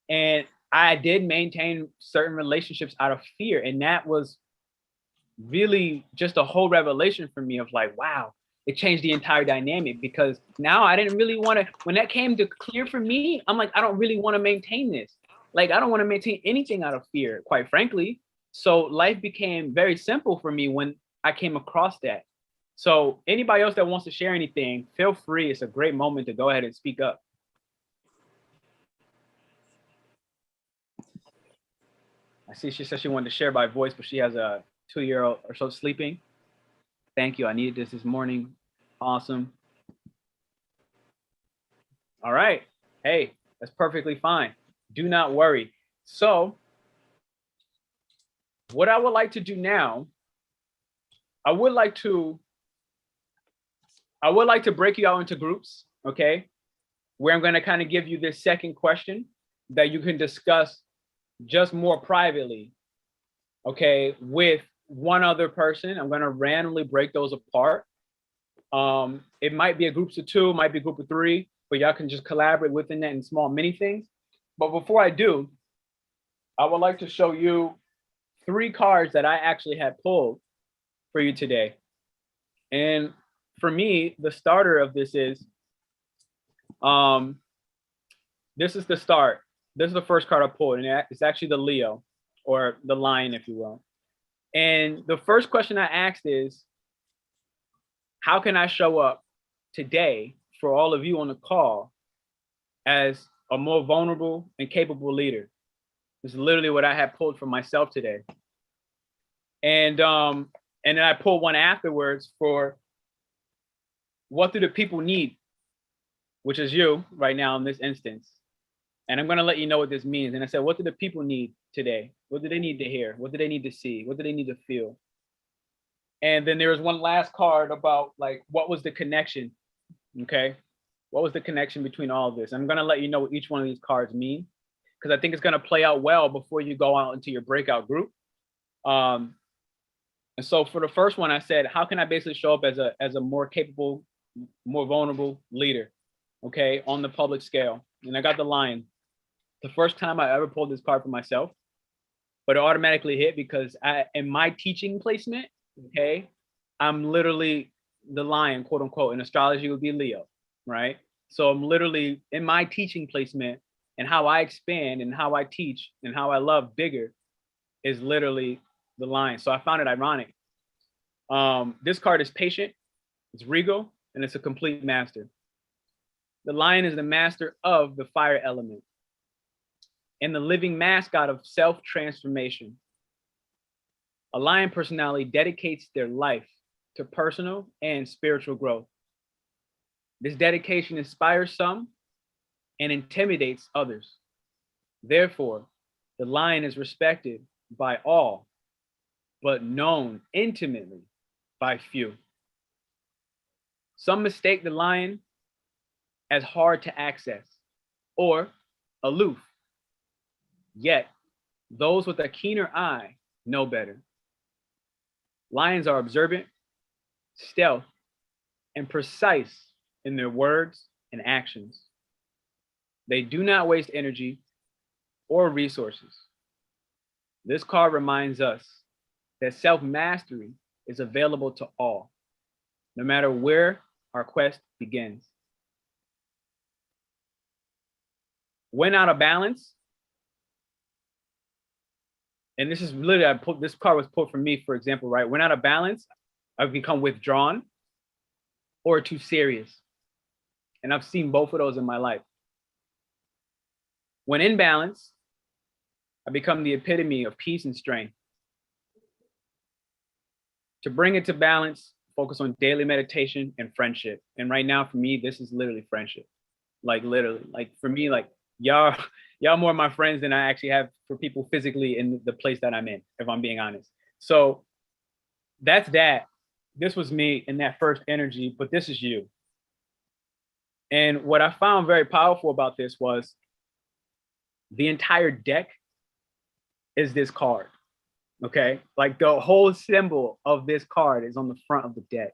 And I did maintain certain relationships out of fear, and that was really just a whole revelation for me of like, wow, it changed the entire dynamic, because now I didn't really want to, when that came to clear for me, I'm like, I don't really want to maintain this. Like, I don't want to maintain anything out of fear, quite frankly. So life became very simple for me when I came across that. So anybody else that wants to share anything, feel free. It's a great moment to go ahead and speak up. I see she said she wanted to share by voice, but she has a 2-year-old or so sleeping. Thank you. I needed this morning. Awesome. All right. Hey, that's perfectly fine. Do not worry. So what I would like to do now, I would like to break you out into groups, okay? Where I'm going to kind of give you this second question that you can discuss just more privately, okay, with one other person. I'm going to randomly break those apart. It might be a groups of 2, might be a group of 3, but y'all can just collaborate within that in small mini things. But before I do, I would like to show you 3 cards that I actually had pulled for you today. And for me, the starter of this is, this is the start. This is the first card I pulled, and it's actually the Leo, or the Lion, if you will. And the first question I asked is, how can I show up today for all of you on the call as a more vulnerable and capable leader? This is literally what I had pulled for myself today. And then I pulled one afterwards for what do the people need, which is you right now in this instance. And I'm going to let you know what this means. And I said, what do the people need today? What do they need to hear? What do they need to see? What do they need to feel? And then there was one last card about like, what was the connection? Okay. What was the connection between all of this? I'm going to let you know what each one of these cards mean, because I think it's going to play out well before you go out into your breakout group. And so for the first one, I said, how can I basically show up as a more capable, more vulnerable leader? Okay. On the public scale. And I got the Lion. The first time I ever pulled this card for myself, but it automatically hit because in my teaching placement, okay, I'm literally the Lion, quote unquote. In astrology would be Leo, right? So I'm literally in my teaching placement, and how I expand and how I teach and how I love bigger is literally the Lion. So I found it ironic. This card is patient, it's regal, and it's a complete master. The Lion is the master of the fire element and the living mascot of self-transformation. A Lion personality dedicates their life to personal and spiritual growth. This dedication inspires some and intimidates others. Therefore, the Lion is respected by all, but known intimately by few. Some mistake the Lion as hard to access or aloof. Yet, those with a keener eye know better. Lions are observant, stealth, and precise in their words and actions. They do not waste energy or resources. This card reminds us that self-mastery is available to all, no matter where our quest begins. When out of balance, and this is literally, this card was pulled from me, for example, right? When out of balance, I've become withdrawn or too serious. And I've seen both of those in my life. When in balance, I become the epitome of peace and strength. To bring it to balance, focus on daily meditation and friendship. And right now, for me, this is literally friendship. Like literally, like for me, like y'all more of my friends than I actually have for people physically in the place that I'm in, if I'm being honest. So that's that. This was me in that first energy, but this is you. And what I found very powerful about this was the entire deck is this card, okay? Like the whole symbol of this card is on the front of the deck.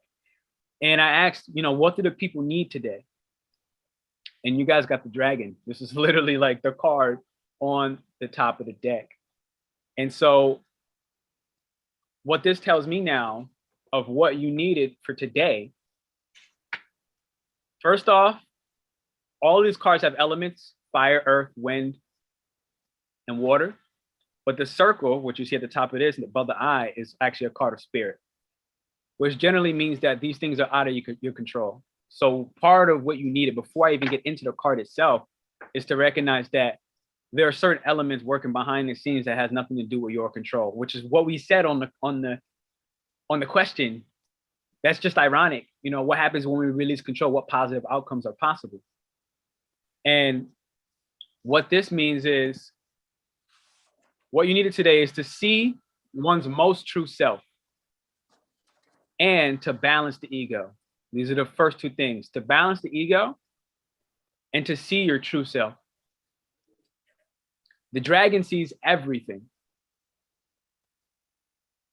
And I asked, what do the people need today? And you guys got the dragon. This is literally like the card on the top of the deck. And so what this tells me now of what you needed for today. First off, all of these cards have elements: fire, earth, wind, and water. But the circle, which you see at the top of this, above the eye, is actually a card of spirit, which generally means that these things are out of your control. So part of what you needed before I even get into the card itself is to recognize that there are certain elements working behind the scenes that has nothing to do with your control, which is what we said on the question. That's just ironic. You know, what happens when we release control? What positive outcomes are possible? And what this means is, what you needed today is to see one's most true self and to balance the ego. These are the first two things: to balance the ego and to see your true self. The dragon sees everything.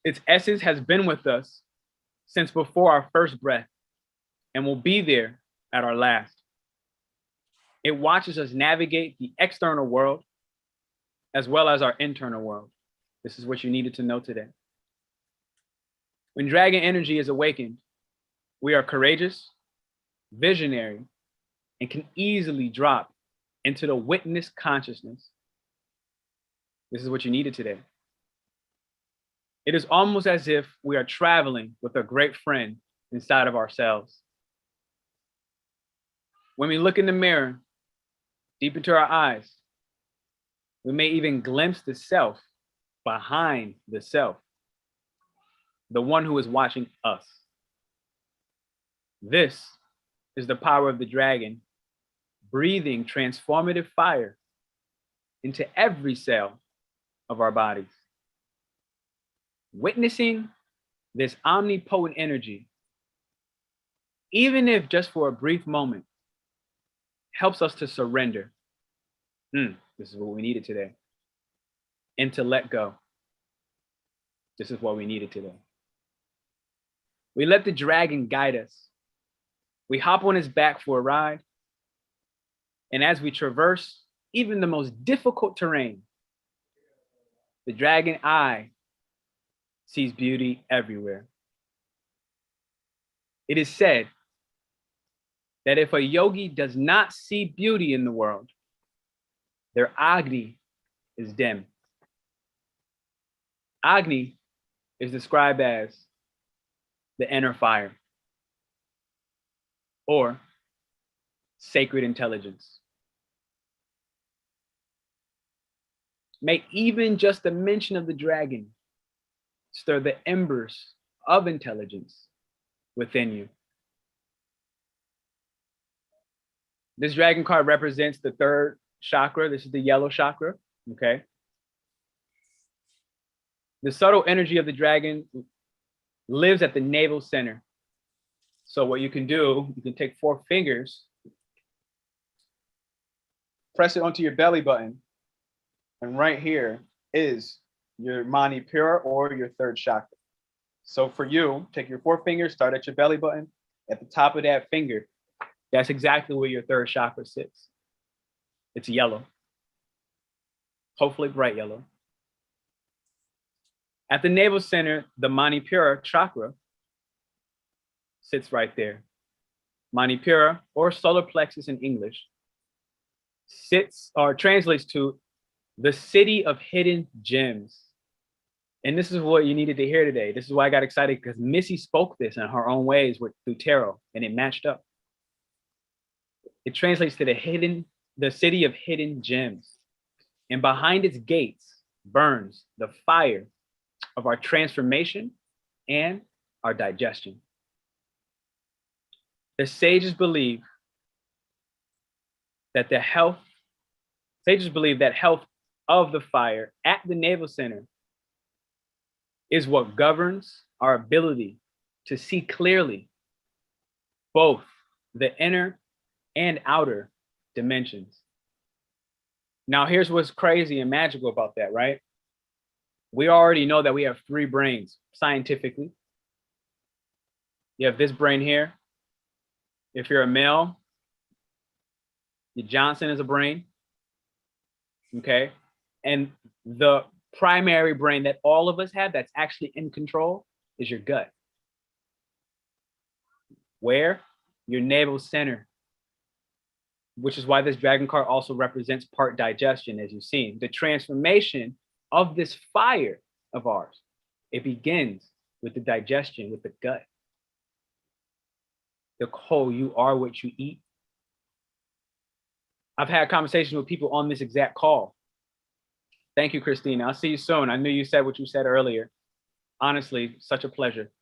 Its essence has been with us since before our first breath and will be there at our last. It watches us navigate the external world as well as our internal world. This is what you needed to know today. When dragon energy is awakened, we are courageous, visionary, and can easily drop into the witness consciousness. This is what you needed today. It is almost as if we are traveling with a great friend inside of ourselves. When we look in the mirror, deep into our eyes, we may even glimpse the self behind the self, the one who is watching us. This is the power of the dragon, breathing transformative fire into every cell of our bodies. Witnessing this omnipotent energy, even if just for a brief moment, helps us to surrender. This is what we needed today. And to let go. This is what we needed today. We let the dragon guide us. We hop on his back for a ride. And as we traverse even the most difficult terrain, the dragon eye sees beauty everywhere. It is said that if a yogi does not see beauty in the world, their Agni is dim. Agni is described as the inner fire or sacred intelligence. May even just the mention of the dragon stir the embers of intelligence within you. This dragon card represents the third chakra. This is the yellow chakra, okay? The subtle energy of the dragon lives at the navel center. So what you can do, you can take 4 fingers, press it onto your belly button, and right here is your Manipura or your third chakra. So for you, take your 4 fingers, start at your belly button. At the top of that finger, that's exactly where your third chakra sits. It's yellow, hopefully bright yellow. At the navel center, the Manipura Chakra sits right there. Manipura, or solar plexus in English, sits or translates to the city of hidden gems. And this is what you needed to hear today. This is why I got excited, because Missy spoke this in her own ways through tarot, and it matched up. It translates to the city of hidden gems. And behind its gates burns the fire of our transformation and our digestion. The sages believe that health of the fire at the navel center is what governs our ability to see clearly both the inner and outer dimensions. Now, here's what's crazy and magical about that, right? We already know that we have 3 brains scientifically. You have this brain here. If you're a male, your Johnson is a brain. Okay. And the primary brain that all of us have that's actually in control is your gut. Where? Your navel center. Which is why this dragon card also represents part digestion, as you've seen. The transformation of this fire of ours, it begins with the digestion, with the gut. The whole, you are what you eat. I've had conversations with people on this exact call. Thank you, Christina. I'll see you soon. I knew you said what you said earlier. Honestly, such a pleasure.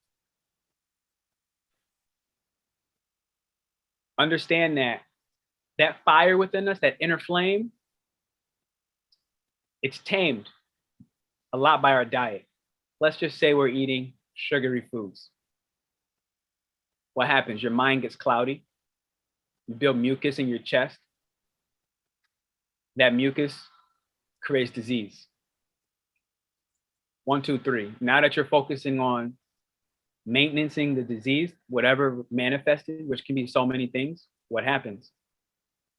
Understand that fire within us, that inner flame, it's tamed a lot by our diet. Let's just say we're eating sugary foods. What happens? Your mind gets cloudy. You build mucus in your chest. That mucus creates disease. 1, 2, 3. Now that you're focusing on maintaining the disease, whatever manifested, which can be so many things, what happens?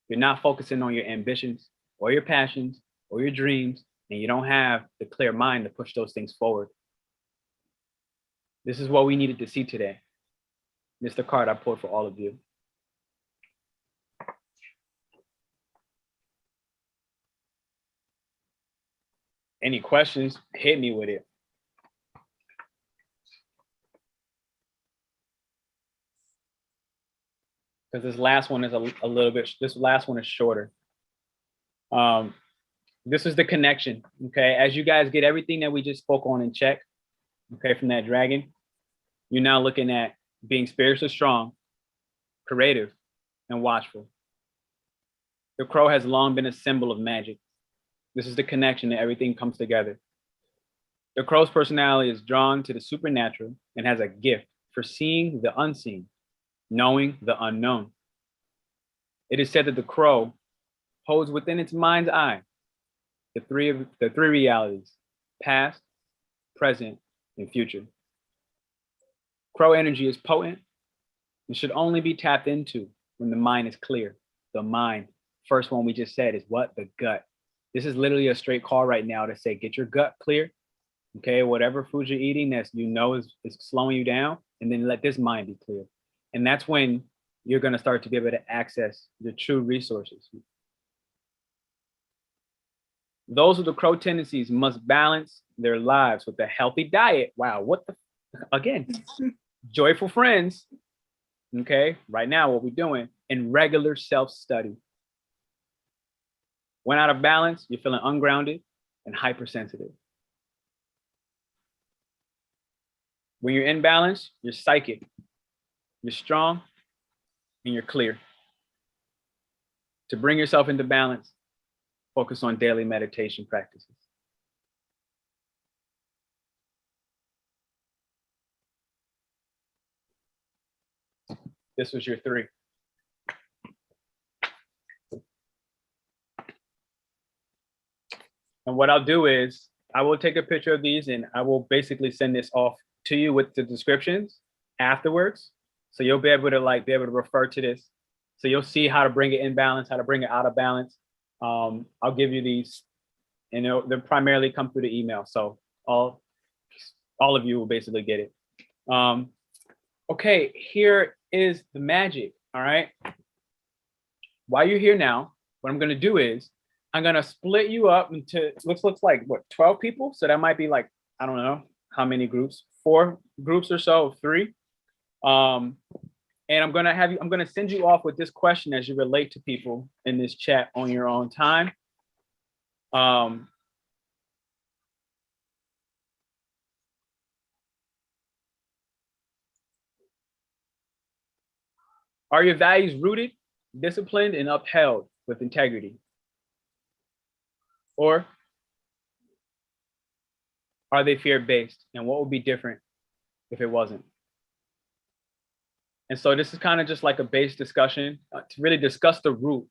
You're not focusing on your ambitions or your passions or your dreams, and you don't have the clear mind to push those things forward. This is what we needed to see today. This is the card I pulled for all of you. Any questions, hit me with it. Because this last one is a little bit, this last one is shorter. This is the connection, okay? As you guys get everything that we just spoke on in check, okay, from that dragon, you're now looking at being spiritually strong, creative, and watchful. The crow has long been a symbol of magic. This is the connection that everything comes together. The crow's personality is drawn to the supernatural and has a gift for seeing the unseen, knowing the unknown. It is said that the crow holds within its mind's eye the three realities: past, present, and future. Crow energy is potent and should only be tapped into when the mind is clear. The mind, first one we just said, is what? The gut. This is literally a straight call right now to say, get your gut clear. Okay, whatever food you're eating that you know is slowing you down, and then let this mind be clear. And that's when you're going to start to be able to access your true resources. Those with the crow tendencies must balance their lives with a healthy diet. Wow, what the, again, joyful friends. Okay, right now what we're doing, and regular self-study. When out of balance, you're feeling ungrounded and hypersensitive. When you're in balance, you're psychic, you're strong, and you're clear. To bring yourself into balance, focus on daily meditation practices. This was your 3. And what I'll do is I will take a picture of these and I will basically send this off to you with the descriptions afterwards. So you'll be able to refer to this. So you'll see how to bring it in balance, how to bring it out of balance. I'll give you these, and they'll primarily come through the email. So all of you will basically get it. Okay, here is the magic, all right? While you're here now, what I'm gonna do is I'm gonna split you up into, looks like what, 12 people? So that might be like, I don't know how many groups, 4 groups or so, 3. And I'm gonna send you off with this question as you relate to people in this chat on your own time. Are your values rooted, disciplined, and upheld with integrity? Or are they fear-based? And what would be different if it wasn't? And so this is kind of just like a base discussion to really discuss the root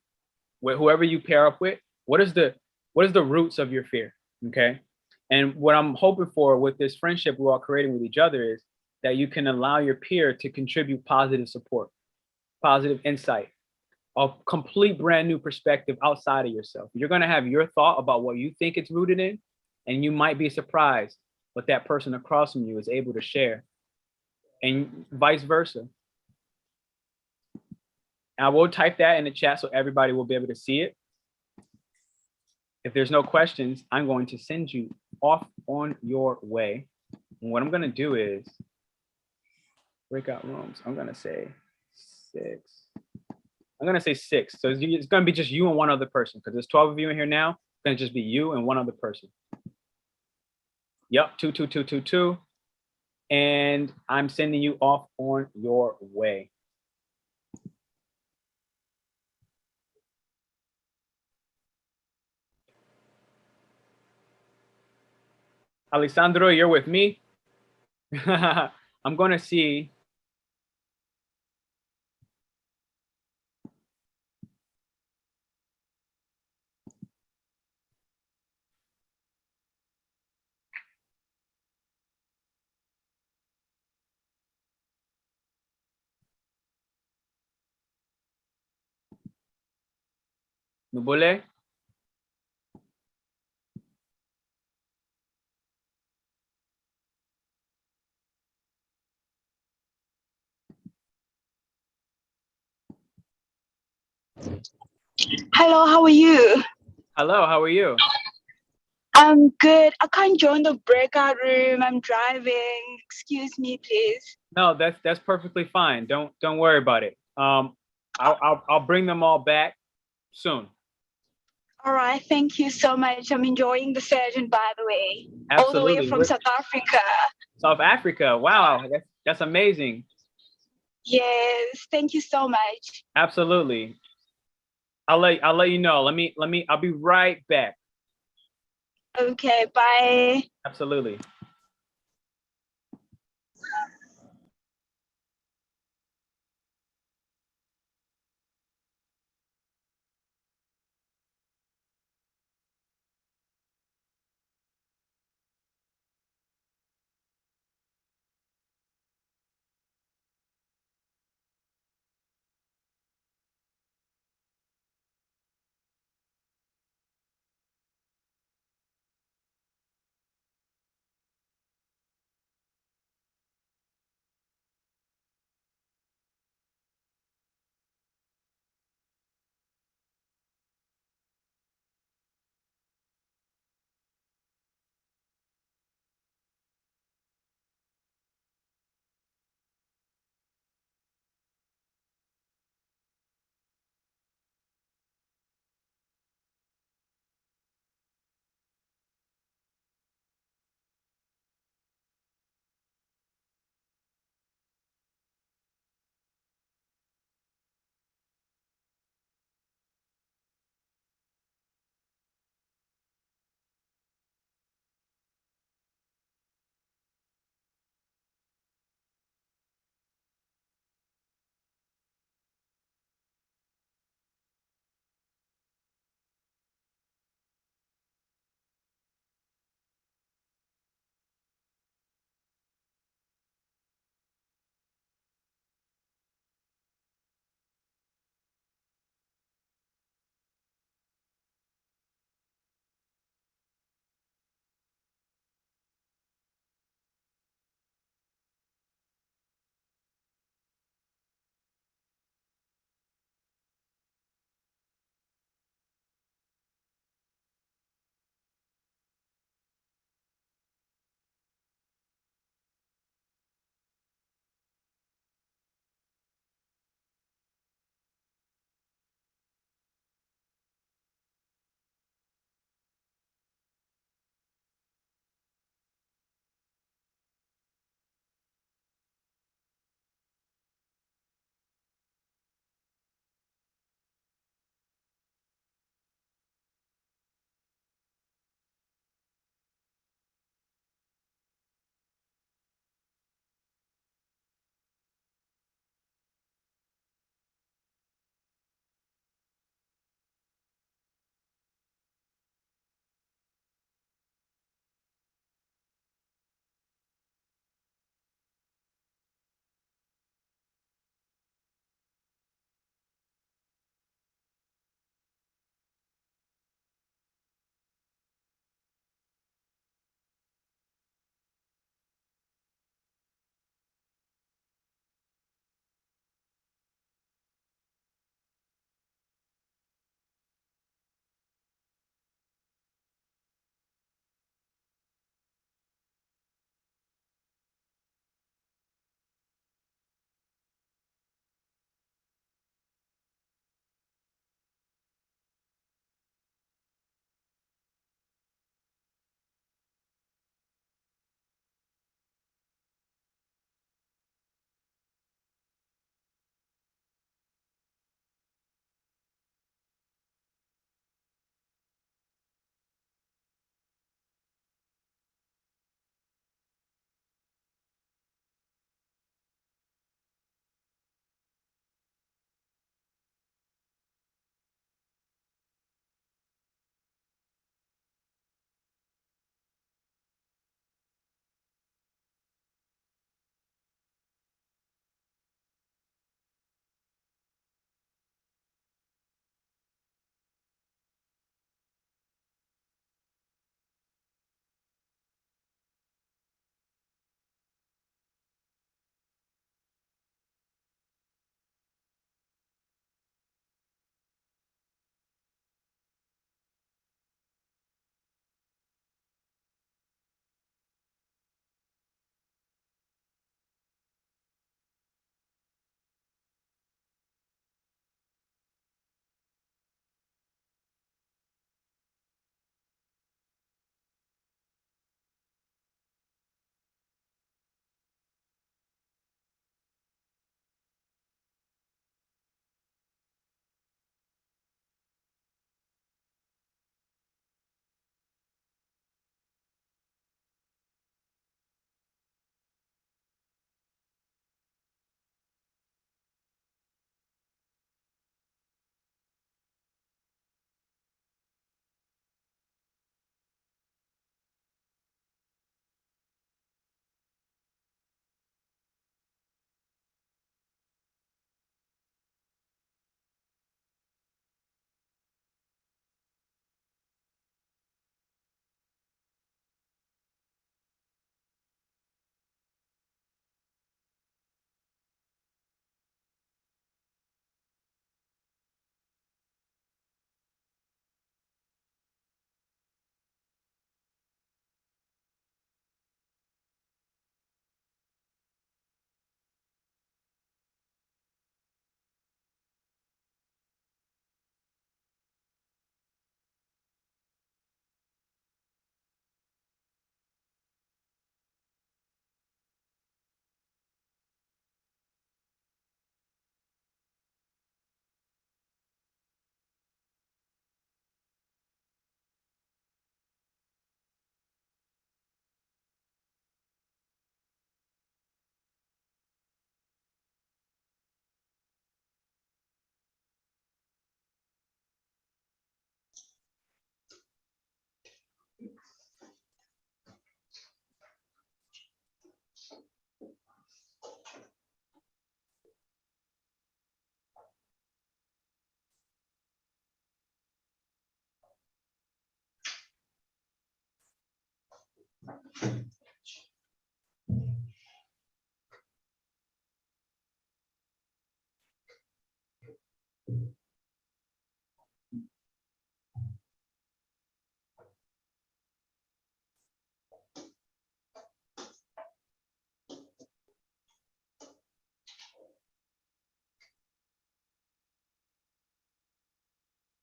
with whoever you pair up with. What is the roots of your fear? Okay. And what I'm hoping for with this friendship we're all creating with each other is that you can allow your peer to contribute positive support, positive insight, a complete brand new perspective outside of yourself. You're going to have your thought about what you think it's rooted in, And you might be surprised what that person across from you is able to share, and vice versa. I will type that in the chat so everybody will be able to see it. If there's no questions, I'm going to send you off on your way. And what I'm going to do is breakout rooms. I'm going to say 6. I'm going to say 6. So it's going to be just you and one other person, because there's 12 of you in here now. It's going to just be you and one other person. Yep, 2, 2, 2, 2, 2. And I'm sending you off on your way. Alessandro, you're with me. I'm going to see. Nubule. Hello, how are you? Hello, how are you? I'm good. I can't join the breakout room. I'm driving. Excuse me, please. No, that's perfectly fine. Don't worry about it. I'll bring them all back soon. All right, thank you so much. I'm enjoying the session, by the way. Absolutely. All the way from South Africa. South Africa. Wow, that's amazing. Yes, thank you so much. Absolutely. I'll let you know. I'll be right back. Okay, bye. Absolutely.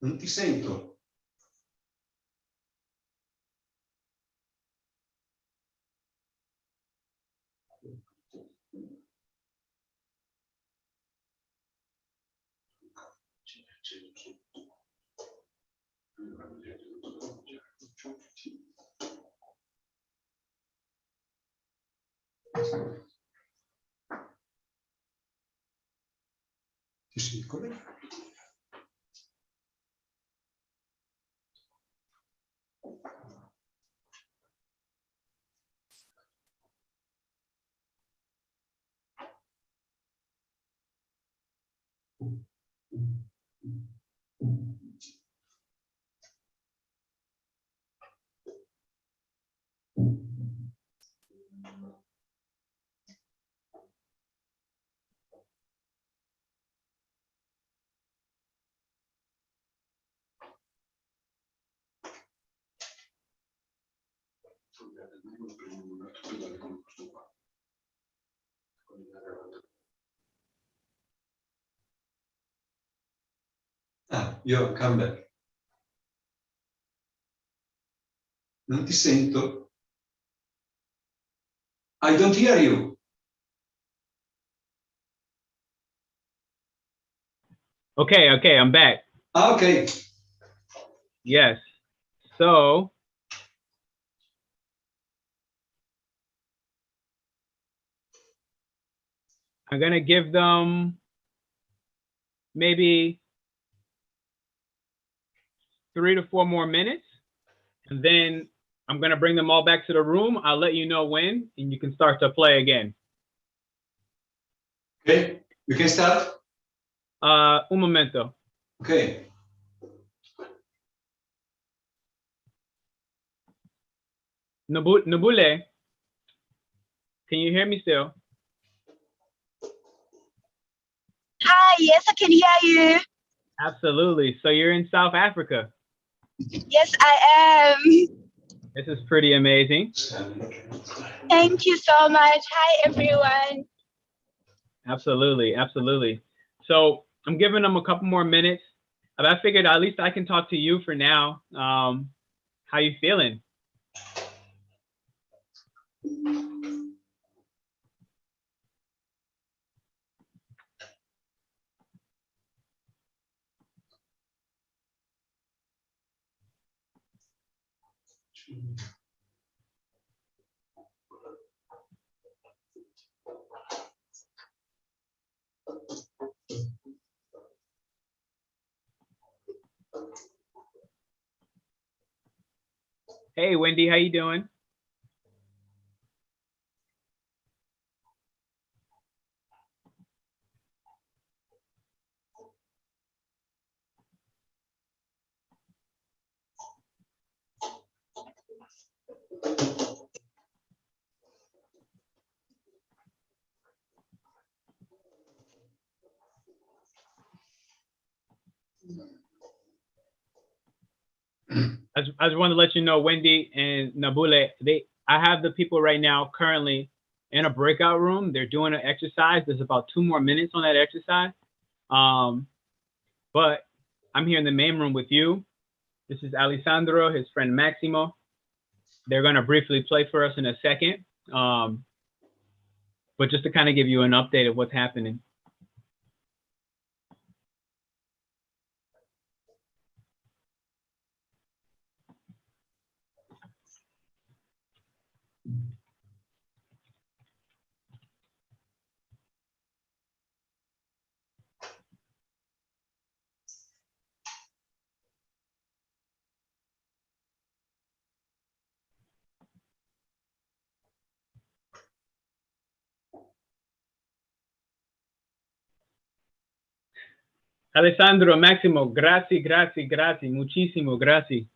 Non ti sento. Ti si collega? Ah, io cambio. Non ti sento. I don't hear you. Okay, okay, I'm back. Ah, okay. Yes. So I'm gonna give them maybe 3 to 4 more minutes, and then I'm gonna bring them all back to the room. I'll let you know when, and you can start to play again. Okay, we can start. Un momento. Okay. Nabule, can you hear me still? Hi, yes, I can hear you. Absolutely. So you're in South Africa. Yes, I am. This is pretty amazing. Thank you so much. Hi, everyone. Absolutely, absolutely. So I'm giving them a couple more minutes, but I figured at least I can talk to you for now. How you feeling? Hey, Wendy, how you doing? I just wanted to let you know, Wendy and Nabule, I have the people right now currently in a breakout room. They're doing an exercise. There's about 2 more minutes on that exercise. But I'm here in the main room with you. This is Alessandro, his friend Maximo. They're going to briefly play for us in a second. But just to kind of give you an update of what's happening. Alessandro, Maximo, grazie, grazie, grazie, muchísimo, grazie.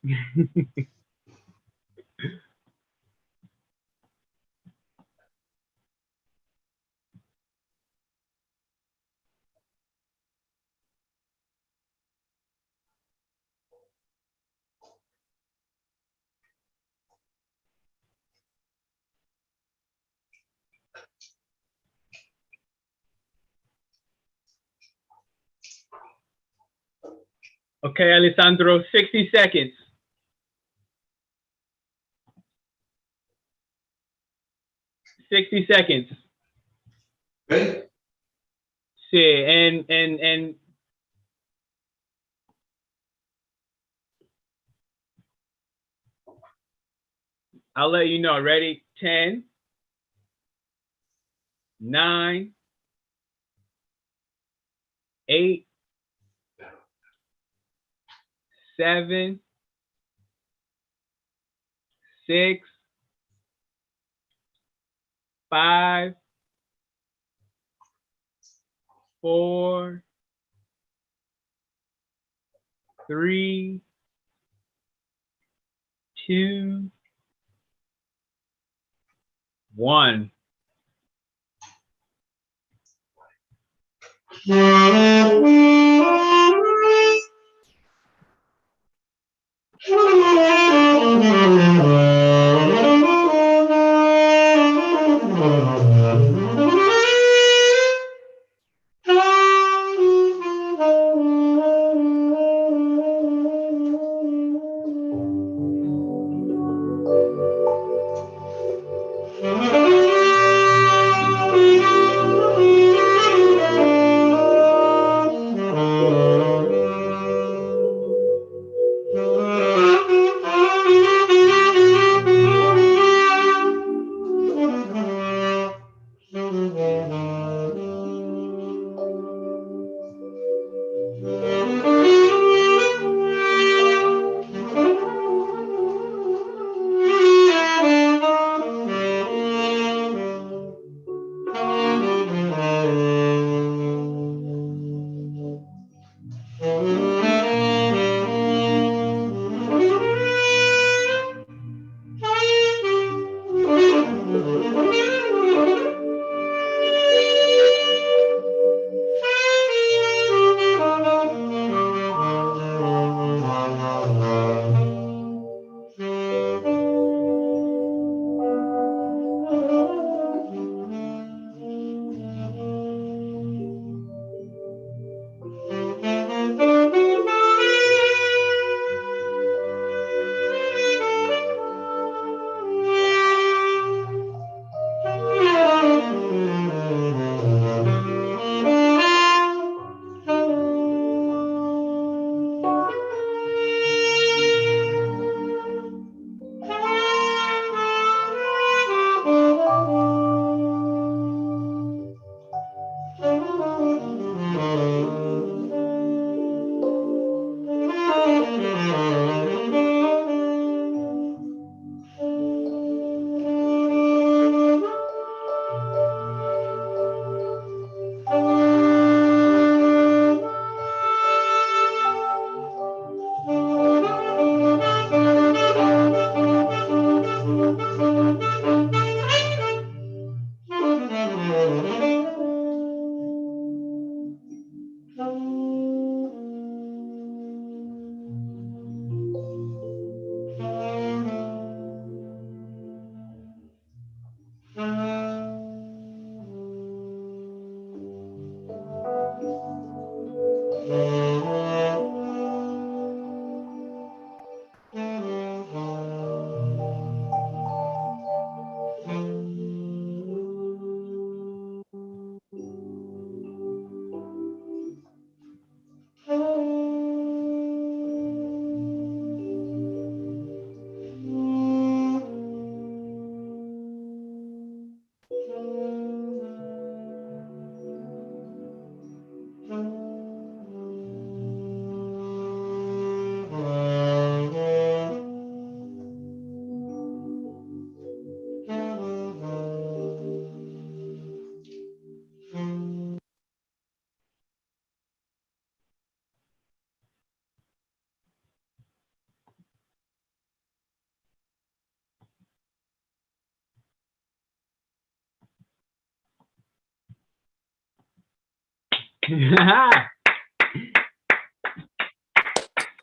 Okay, Alessandro, 60 seconds. 60 seconds. Okay. Sí, and I'll let you know. Ready? 10, 9, 8, 7, 6, 5, 4, 3, 2, 1.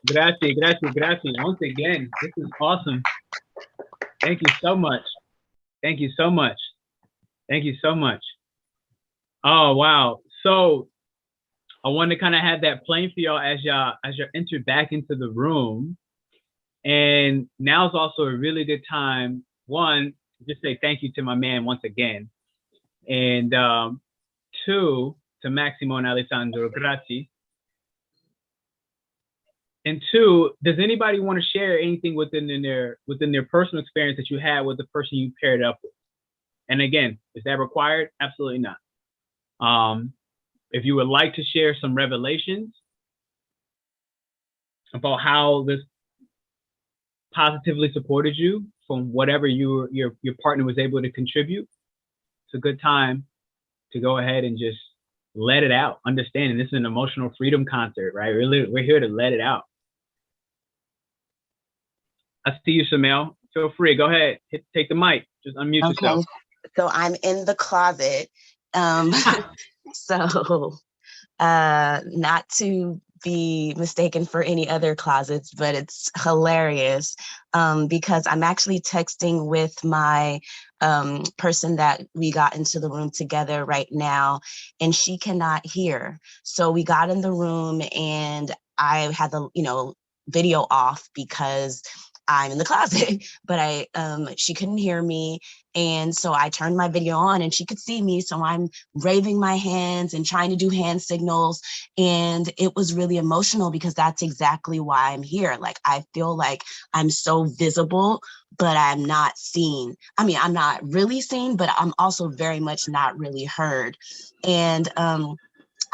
Gracias, gracias, gracias. Once again, this is awesome. Thank you so much. Thank you so much. Thank you so much. Oh, wow. So I want to kind of have that playing for y'all as y'all enter back into the room. And now is also a really good time. One, just say thank you to my man once again. And two, to Maximo and Alessandro, grazie. And two, does anybody want to share anything within their personal experience that you had with the person you paired up with? And again, is that required? Absolutely not. If you would like to share some revelations about how this positively supported you from whatever your partner was able to contribute, it's a good time to go ahead and just let it out. Understanding this is an emotional freedom concert, right? We're here to let it out. I see you, Shamel. Feel free. Go ahead. Take the mic. Just unmute yourself. So I'm in the closet. So not to be mistaken for any other closets, but it's hilarious because I'm actually texting with my person that we got into the room together right now, and she cannot hear. So we got in the room and I had the, video off because I'm in the closet, but she couldn't hear me. And so I turned my video on and she could see me. So I'm waving my hands and trying to do hand signals. And it was really emotional because that's exactly why I'm here. Like, I feel like I'm so visible, but I'm not seen. I mean, I'm not really seen, but I'm also very much not really heard. And,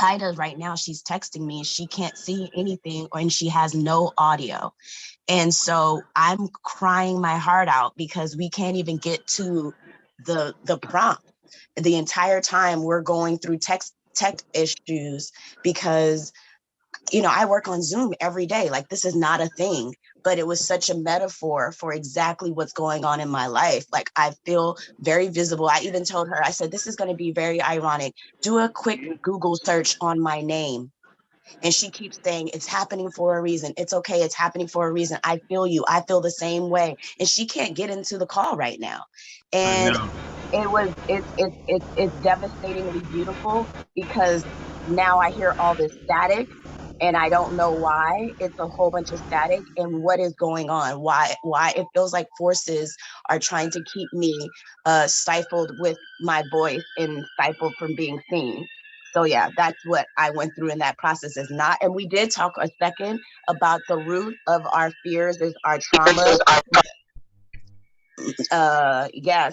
Ida right now, she's texting me, she can't see anything and she has no audio. And so I'm crying my heart out because we can't even get to the prompt. The entire time we're going through tech issues because, I work on Zoom every day. Like, this is not a thing, but it was such a metaphor for exactly what's going on in my life. Like, I feel very visible. I even told her, I said, this is going to be very ironic. Do a quick Google search on my name. And she keeps saying, it's happening for a reason. It's okay. It's happening for a reason. I feel you. I feel the same way. And she can't get into the call right now. And it's devastatingly beautiful because now I hear all this static and I don't know why. It's a whole bunch of static and what is going on? Why it feels like forces are trying to keep me stifled with my voice and stifled from being seen. So yeah, that's what I went through in that process is not. And we did talk a second about the root of our fears is our trauma.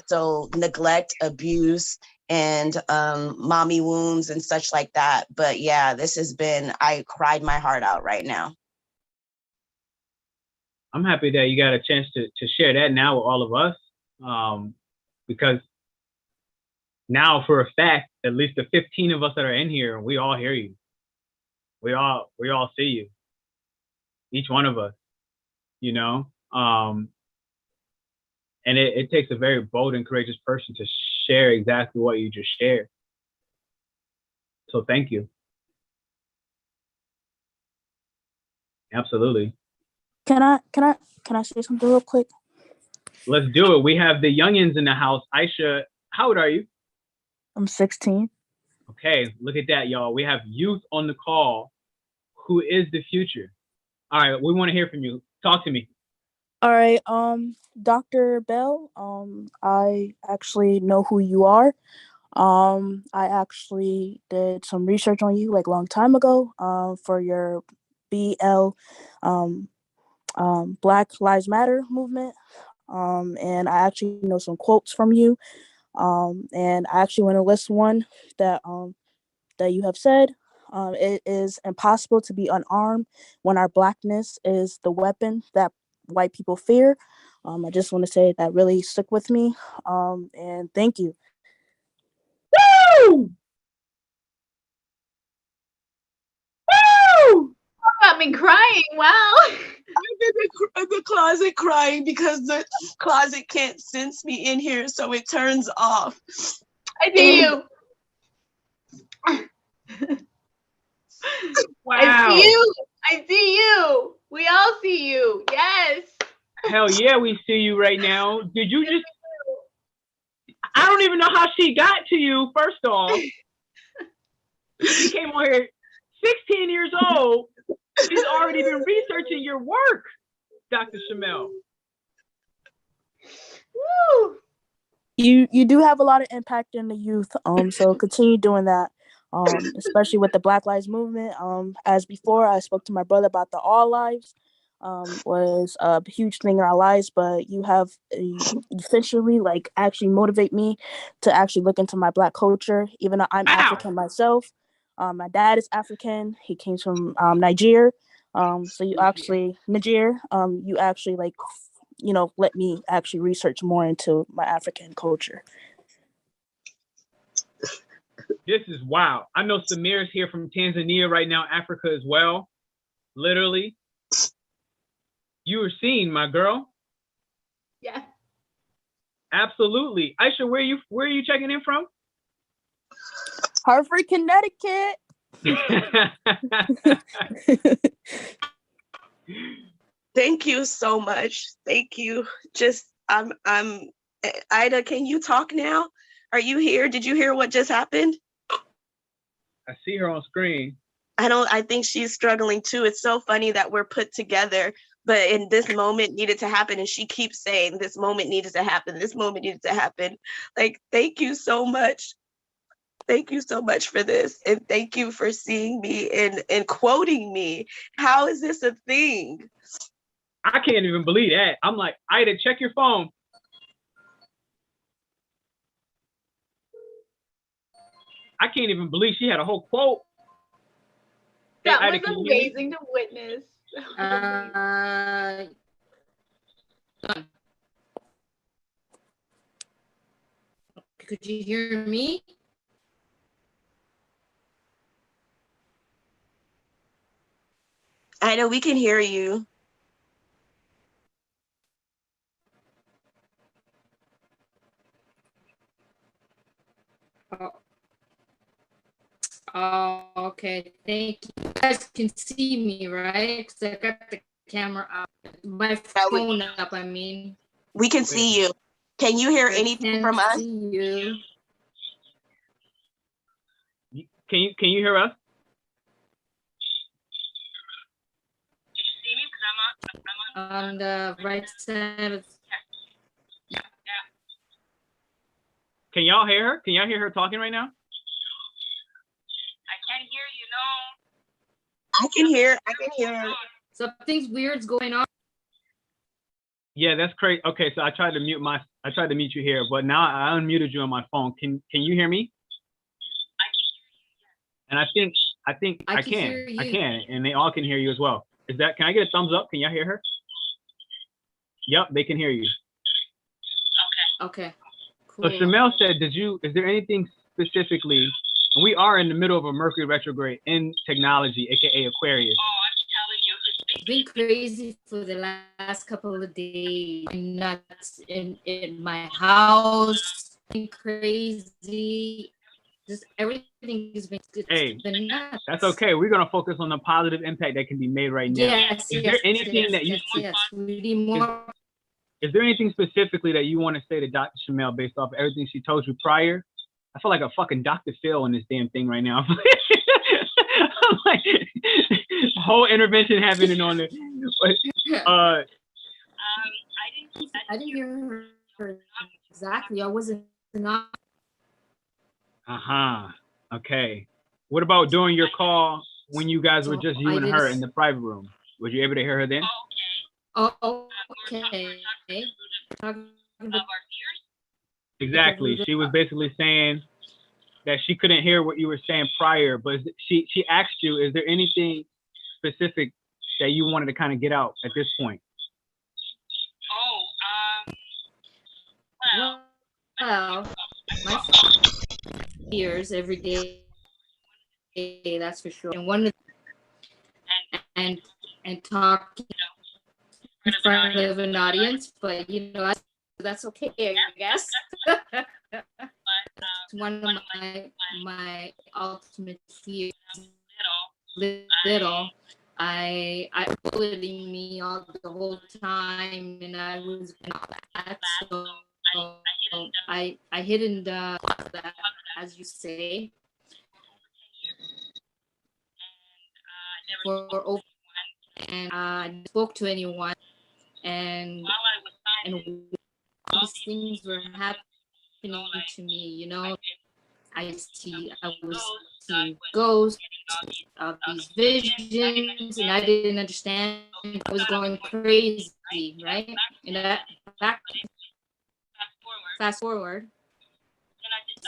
So neglect, abuse, and mommy wounds and such like that. But yeah, this has been, I cried my heart out right now. I'm happy that you got a chance to share that now with all of us, because now for a fact, at least the 15 of us that are in here, we all hear you. We all see you. Each one of us, and it takes a very bold and courageous person to share exactly what you just shared. So thank you. Absolutely. Can I say something real quick? Let's do it. We have the youngins in the house. Aisha, how old are you? I'm 16. Okay, look at that, y'all. We have youth on the call. Who is the future? All right, we want to hear from you. Talk to me. All right, Dr. Bell, I actually know who you are. I actually did some research on you like a long time ago, for your BL, Black Lives Matter movement. And I actually know some quotes from you. And I actually want to list one that you have said. It is impossible to be unarmed when our Blackness is the weapon that white people fear. I just want to say that really stuck with me. And thank you. Woo! Woo! I've been crying. Wow. I'm in the closet crying because the closet can't sense me in here, so it turns off. I see you. Wow. I see you. I see you. We all see you. Yes. Hell yeah, we see you right now. Did you just... I don't even know how she got to you, first off. She came on here 16 years old, she's already been researching your work, Dr. Shamel. Woo! You do have a lot of impact in the youth. So continue doing that. Especially with the Black Lives Movement. As before, I spoke to my brother about the All Lives. Was a huge thing in our lives, but you have essentially like actually motivate me to actually look into my Black culture, even though I'm African myself. My dad is African. He came from Nigeria. So you actually Nigeria. You actually like, you know, let me actually research more into my African culture. This is wild. I know Samir's here from Tanzania right now, Africa as well. Literally. You were seen, my girl. Yeah. Absolutely. Aisha, where are you checking in from? Hartford, Connecticut. Thank you so much. Thank you. Just I'm Ida, can you talk now? Are you here? Did you hear what just happened? I see her on screen. I think she's struggling too. It's so funny that we're put together, but in this moment needed to happen. And she keeps saying this moment needed to happen. This moment needed to happen. Like, thank you so much. Thank you so much for this. And thank you for seeing me and quoting me. How is this a thing? I can't even believe that. I'm like, Ida, check your phone. I can't even believe she had a whole quote. That Ida, was amazing to witness. Could you hear me? I know we can hear you. Oh, okay. Thank you. You guys can see me, right? Because I got the camera up. My phone up, I mean. We can see you. Can you hear anything from us? See you. Can you hear us? On the right side of Can y'all hear her? Can y'all hear her talking right now? I can hear. Something's weird's going on. Yeah, that's crazy. Okay, so I tried to mute you here, but now I unmuted you on my phone. Can you hear me? And I think I can, and they all can hear you as well. Can I get a thumbs up? Can y'all hear her? Yep, they can hear you. Okay. Cool. So Shamel said, is there anything specifically, and we are in the middle of a Mercury retrograde in technology, aka Aquarius. It's been crazy for the last couple of days. I'm nuts in my house. Been crazy. Just everything has been. Been nuts. That's okay. We're gonna focus on the positive impact that can be made right now. Yes. Is there anything that you? Yes. We need more. Is there anything specifically that you want to say to Dr. Shamel based off of everything she told you prior? I feel like a fucking Dr. Phil in this damn thing right now. I'm like, whole intervention happening on it. I didn't hear her exactly. I wasn't not. Okay. What about during your call when you guys were just you and her in the private room? Was you able to hear her then? Oh, okay. Exactly. She was basically saying that she couldn't hear what you were saying prior, but she asked you, is there anything specific that you wanted to kind of get out at this point? Well, my fears every day, that's for sure. And one of and talking in front of an audience, but you know, that's okay, I guess. One of my ultimate fears. Little, I bullying me all the whole time, and I was that, so I hidden that, as you say, for over, and I spoke to anyone, and these things were happening to me. You know, I was seeing ghosts, these visions, and I didn't understand. I was going crazy, right? And that fast forward,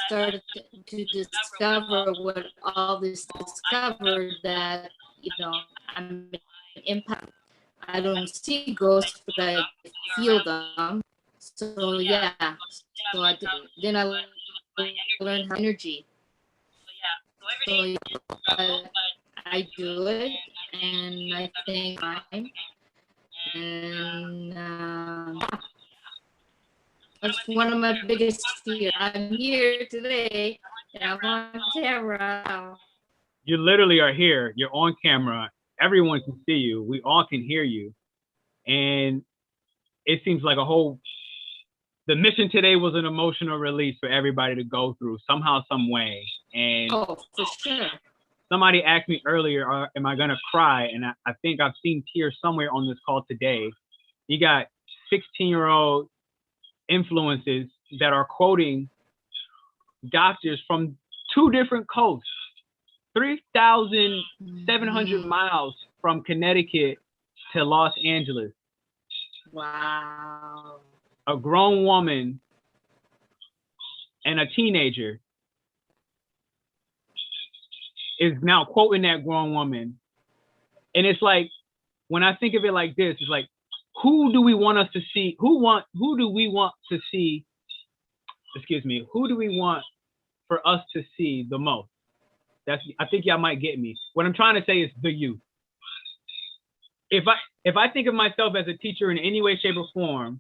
started to discover what all this discovered that, you know, I'm an empath. I don't see ghosts, but I feel them. So yeah, so then I learned how energy. So yeah, I do it, and I think I'm, and that's one of my biggest fears. I'm here today, and I'm on camera. You literally are here. You're on camera. Everyone can see you. We all can hear you. And it seems like the mission today was an emotional release for everybody to go through somehow, some way. And oh, for sure. Somebody asked me earlier, am I going to cry? And I think I've seen tears somewhere on this call today. You got 16-year-old influences that are quoting doctors from 2 different coasts, 3,700 miles from Connecticut to Los Angeles. Wow. A grown woman and a teenager is now quoting that grown woman. And it's like, when I think of it like this, it's like, who do we want us to see? Who do we want to see? Excuse me. Who do we want for us to see the most? I think y'all might get me. What I'm trying to say is the youth. If I think of myself as a teacher in any way, shape, or form,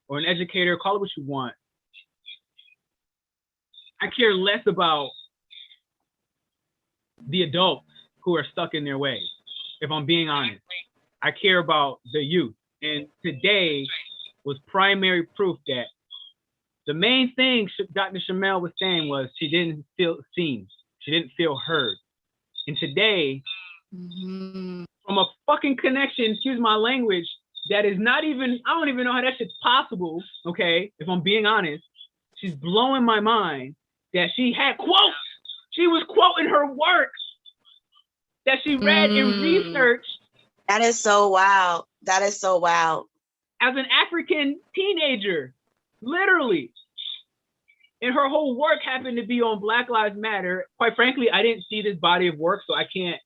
or an educator, call it what you want, I care less about the adults who are stuck in their ways, if I'm being honest. I care about the youth. And today was primary proof that the main thing Dr. Shamel was saying was she didn't feel seen. She didn't feel heard. And today, from a fucking connection, excuse my language, that is not even, I don't even know how that shit's possible, okay, if I'm being honest. She's blowing my mind that she had quotes. She was quoting her work that she read and researched. That is so wild. That is so wild. As an African teenager, literally. And her whole work happened to be on Black Lives Matter. Quite frankly, I didn't see this body of work, so I can't.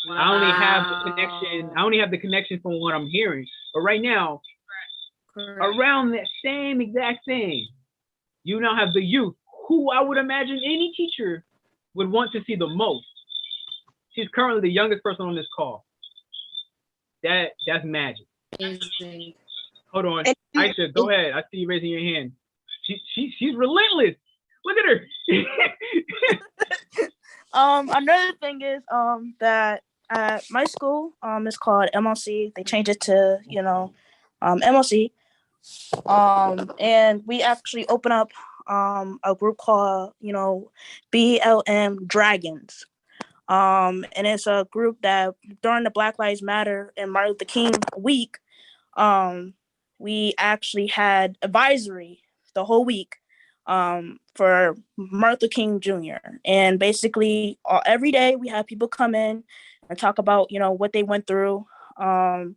Wow. I only have the connection from what I'm hearing. But right now, around that same exact thing, you now have the youth, who I would imagine any teacher would want to see the most. She's currently the youngest person on this call. That's magic. Amazing. Hold on, Aisha, go ahead. I see you raising your hand. She's relentless. Look at her. Another thing is that at my school is called MLC. They changed it to MLC. And we actually open up a group called BLM Dragons. And it's a group that during the Black Lives Matter and Martin Luther King week, we actually had advisory the whole week for Martin Luther King Jr. And basically every day we have people come in and talk about, what they went through, as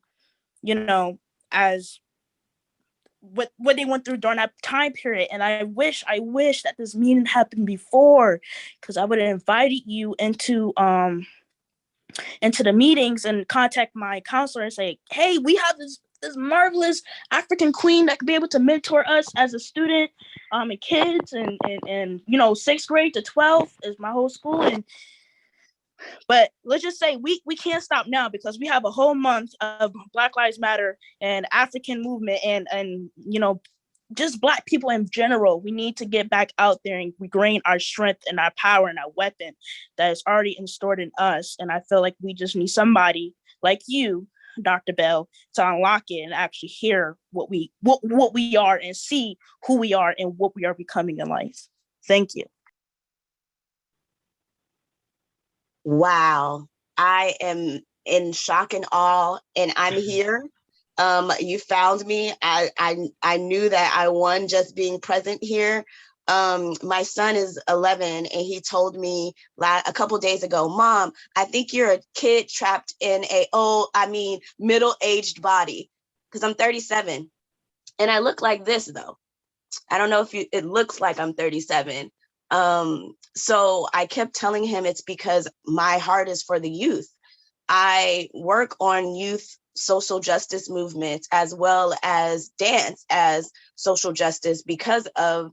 what they went through during that time period. And I wish that this meeting happened before, because I would have invited you into the meetings and contact my counselor and say, hey, we have this marvelous African queen that could be able to mentor us as a student, and kids, and 6th grade to 12 is my whole school. But let's just say we can't stop now, because we have a whole month of Black Lives Matter and African movement and just Black people in general. We need to get back out there and regain our strength and our power and our weapon that is already installed in us. And I feel like we just need somebody like you, Dr. Bell, to unlock it and actually hear what we are and see who we are and what we are becoming in life. Thank you. Wow. I am in shock and awe, and I'm here. You found me. I knew that I won just being present here. My son is 11, and he told me a couple days ago, Mom, I think you're a kid trapped in middle-aged body, because I'm 37. And I look like this, though. I don't know if it looks like I'm 37. So I kept telling him it's because my heart is for the youth. I work on youth social justice movements as well as dance as social justice because of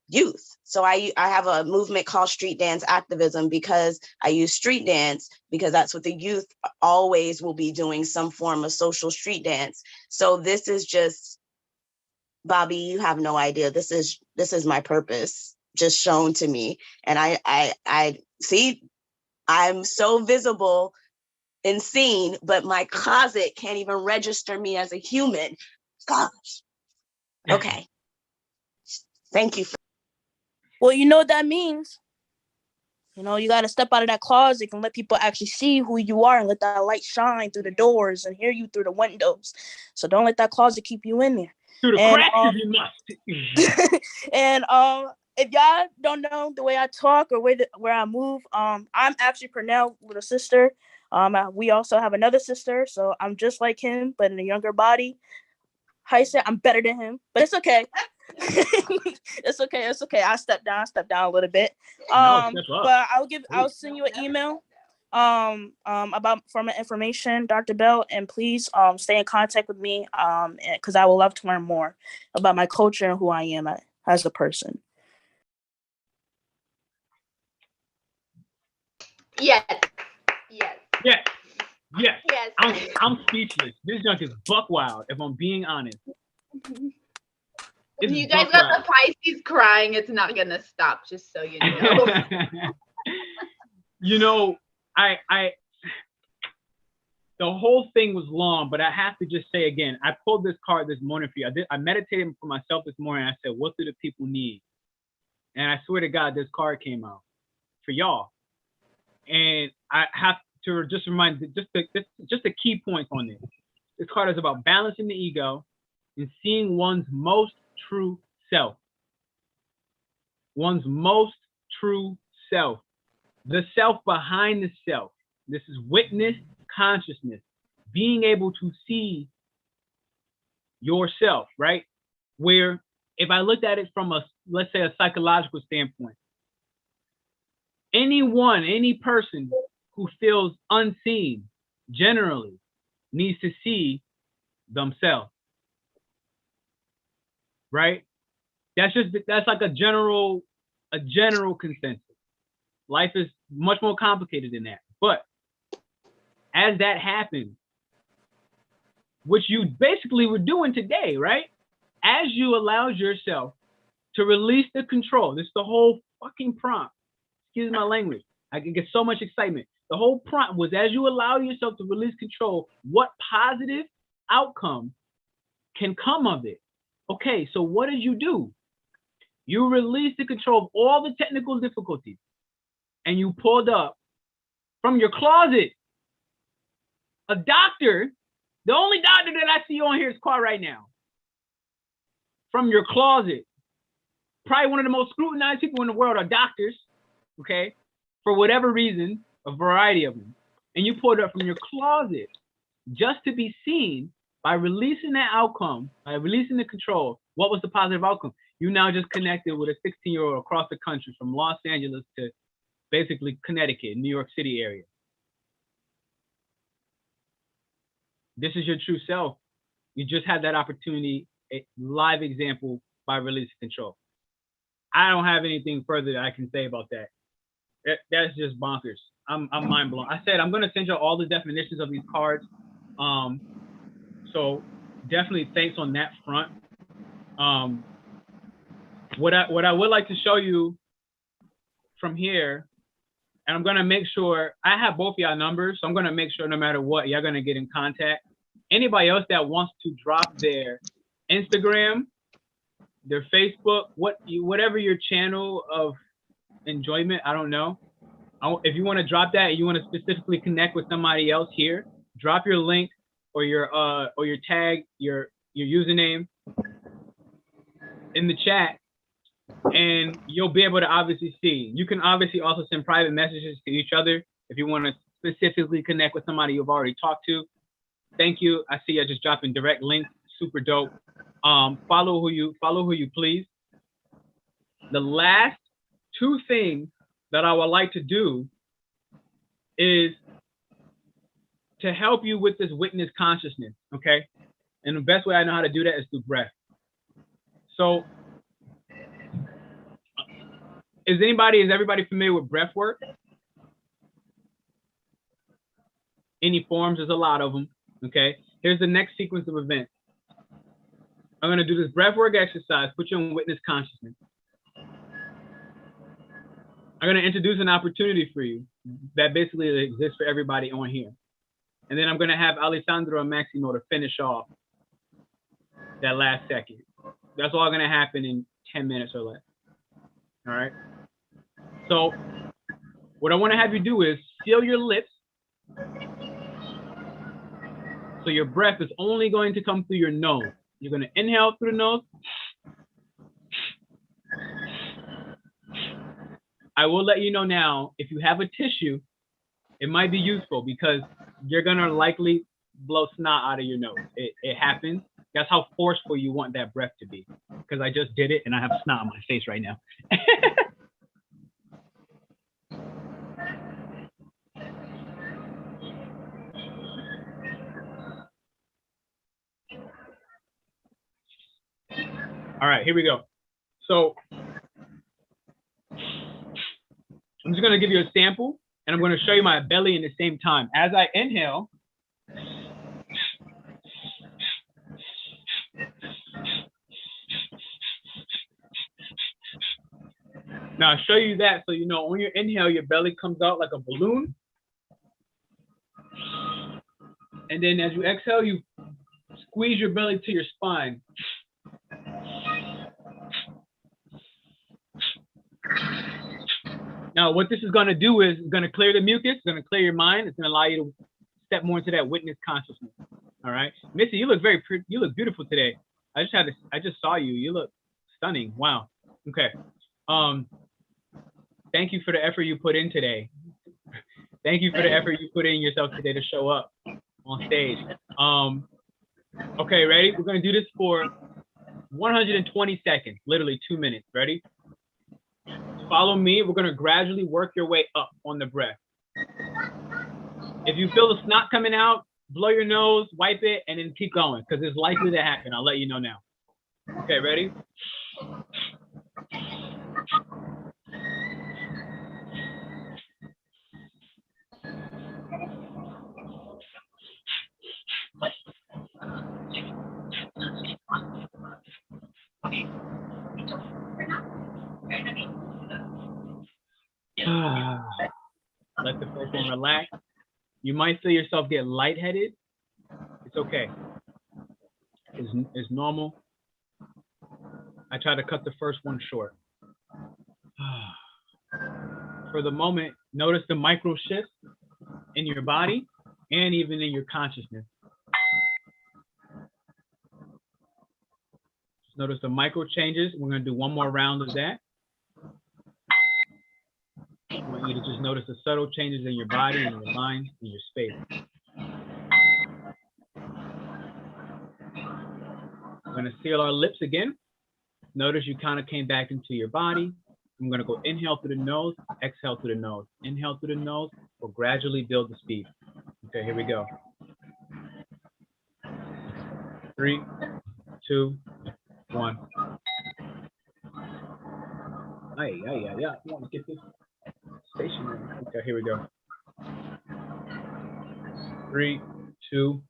youth. So I have a movement called street dance activism because I use street dance because that's what the youth always will be doing, some form of social street dance. So this is just, Bobby, you have no idea. This is my purpose just shown to me. And I see, I'm so visible and seen, but my closet can't even register me as a human. Gosh. Okay. Thank you. Well, you know what that means. You know, you got to step out of that closet and let people actually see who you are and let that light shine through the doors and hear you through the windows. So don't let that closet keep you in there. Through the cracks if you must. And if y'all don't know the way I talk or where I move, I'm actually Pernell with a sister. We also have another sister, so I'm just like him, but in a younger body. I said I'm better than him, but it's okay. It's okay. I step down a little bit. But I'll send you an email about for my information, Dr. Bell, and please stay in contact with me because I would love to learn more about my culture and who I am as a person. Yes. I'm speechless. This junk is buck wild, if I'm being honest. If you guys got the Pisces crying, it's not gonna stop, just so you know. You know, the whole thing was long, but I have to just say again, I pulled this card this morning for you. I meditated for myself this morning. I said, what do the people need? And I swear to God, this card came out for y'all. And I have to just remind just the key points on this. This card is about balancing the ego and seeing one's most true self. One's most true self. The self behind the self. This is witness consciousness. Being able to see yourself, right? Where if I looked at it from let's say a psychological standpoint, any person who feels unseen generally needs to see themselves, right? That's like a general consensus. Life is much more complicated than that. But as that happens, which you basically were doing today, right? As you allowed yourself to release the control, this is the whole fucking prompt. Excuse my language. I can get so much excitement. The whole prompt was as you allow yourself to release control, what positive outcome can come of it? Okay, so what did you do? You released the control of all the technical difficulties and you pulled up from your closet a doctor, the only doctor that I see on here is called right now. From your closet. Probably one of the most scrutinized people in the world are doctors, okay? For whatever reason, a variety of them. And you pulled up from your closet just to be seen by releasing that outcome, by releasing the control. What was the positive outcome? You now just connected with a 16-year-old across the country from Los Angeles to basically Connecticut, New York City area. This is your true self. You just had that opportunity, a live example by releasing control. I don't have anything further that I can say about that. That's just bonkers. I'm mind blown. I said I'm gonna send you all the definitions of these cards. So definitely thanks on that front. What I would like to show you from here, and I'm gonna make sure I have both y'all numbers, so I'm gonna make sure no matter what, y'all gonna get in contact. Anybody else that wants to drop their Instagram, their Facebook, whatever your channel of enjoyment, I don't know. If you want to drop that and you want to specifically connect with somebody else here, drop your link or your tag, your username in the chat, and you'll be able to obviously see. You can obviously also send private messages to each other if you want to specifically connect with somebody you've already talked to. Thank you. I see you just dropping direct links. Super dope. Follow who you please. The last two things that I would like to do is to help you with this witness consciousness, okay? And the best way I know how to do that is through breath. So, is everybody familiar with breath work? Any forms, there's a lot of them, okay? Here's the next sequence of events. I'm gonna do this breath work exercise, put you in witness consciousness. I'm gonna introduce an opportunity for you that basically exists for everybody on here. And then I'm gonna have Alessandro and Maximo to finish off that last second. That's all gonna happen in 10 minutes or less. All right. So what I wanna have you do is seal your lips. So your breath is only going to come through your nose. You're gonna inhale through the nose. I will let you know now, if you have a tissue, it might be useful because you're gonna likely blow snot out of your nose. It happens. That's how forceful you want that breath to be. Because I just did it and I have snot on my face right now. All right, here we go. So I'm just gonna give you a sample and I'm gonna show you my belly in the same time. As I inhale, now I'll show you that so you know on your inhale, your belly comes out like a balloon. And then as you exhale, you squeeze your belly to your spine. Now, what this is going to do is it's going to clear the mucus, it's going to clear your mind, it's going to allow you to step more into that witness consciousness. All right, Missy, you look very pretty. You look beautiful today. I just saw you. You look stunning. Wow. Okay. Thank you for the effort you put in today. Thank you for the effort you put in yourself today to show up on stage. Okay, ready? We're going to do this for 120 seconds, literally 2 minutes. Ready? Follow me. We're going to gradually work your way up on the breath. If you feel the snot coming out, blow your nose, wipe it, and then keep going because it's likely to happen. I'll let you know now. Okay, ready? Let the first one relax. You might feel yourself get lightheaded. It's okay. It's normal. I try to cut the first one short. For the moment, notice the micro shifts in your body and even in your consciousness. Notice the micro changes. We're going to do one more round of that. I want you to just notice the subtle changes in your body and your mind and your space. We're going to seal our lips again. Notice you kind of came back into your body. I'm going to go inhale through the nose, exhale through the nose. Inhale through the nose. We'll gradually build the speed. Okay, here we go. 3, 2, 1. Yeah. I want to get this stationary. Okay, here we go. 3, 2.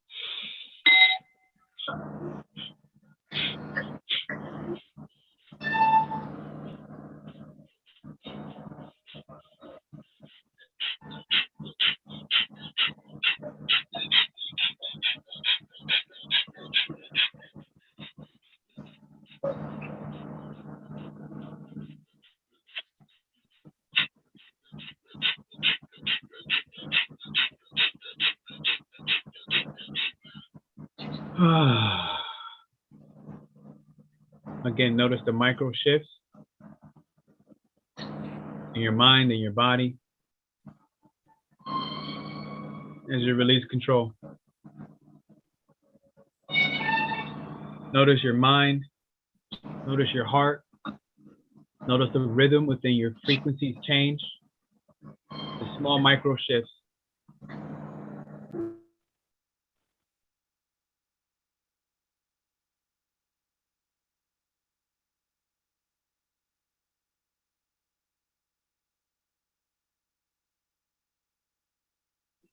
Again, notice the micro shifts in your mind and your body as you release control. Notice your mind, notice your heart, notice the rhythm within your frequencies change, the small micro shifts.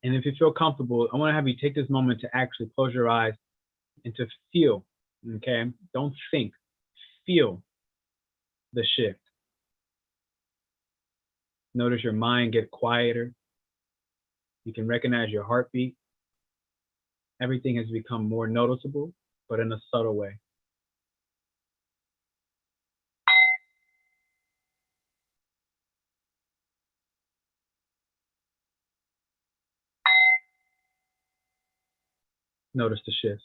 And if you feel comfortable, I want to have you take this moment to actually close your eyes and to feel, okay? Don't think, feel the shift. Notice your mind get quieter. You can recognize your heartbeat. Everything has become more noticeable, but in a subtle way. Notice the shifts.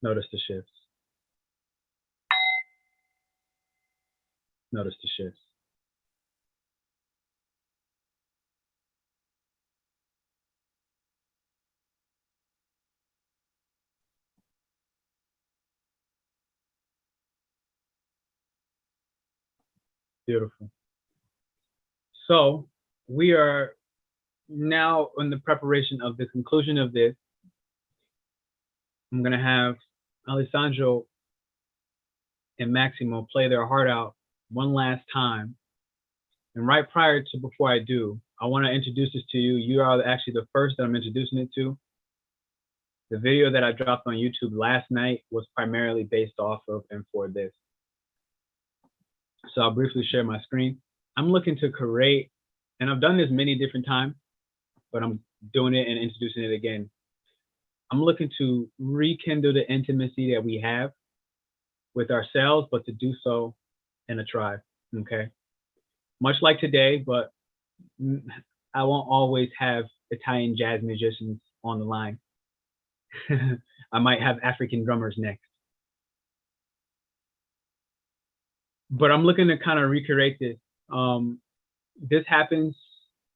Notice the shifts. Notice the shifts. Beautiful. So we are now in the preparation of the conclusion of this. I'm going to have Alessandro and Maximo play their heart out one last time. And right prior to before I do, I want to introduce this to you. You are actually the first that I'm introducing it to. The video that I dropped on YouTube last night was primarily based off of and for this. So I'll briefly share my screen. I'm looking to create, and I've done this many different times, but I'm doing it and introducing it again. I'm looking to rekindle the intimacy that we have with ourselves, but to do so in a tribe, okay? Much like today, but I won't always have Italian jazz musicians on the line. I might have African drummers next. But I'm looking to kind of recreate this. This happens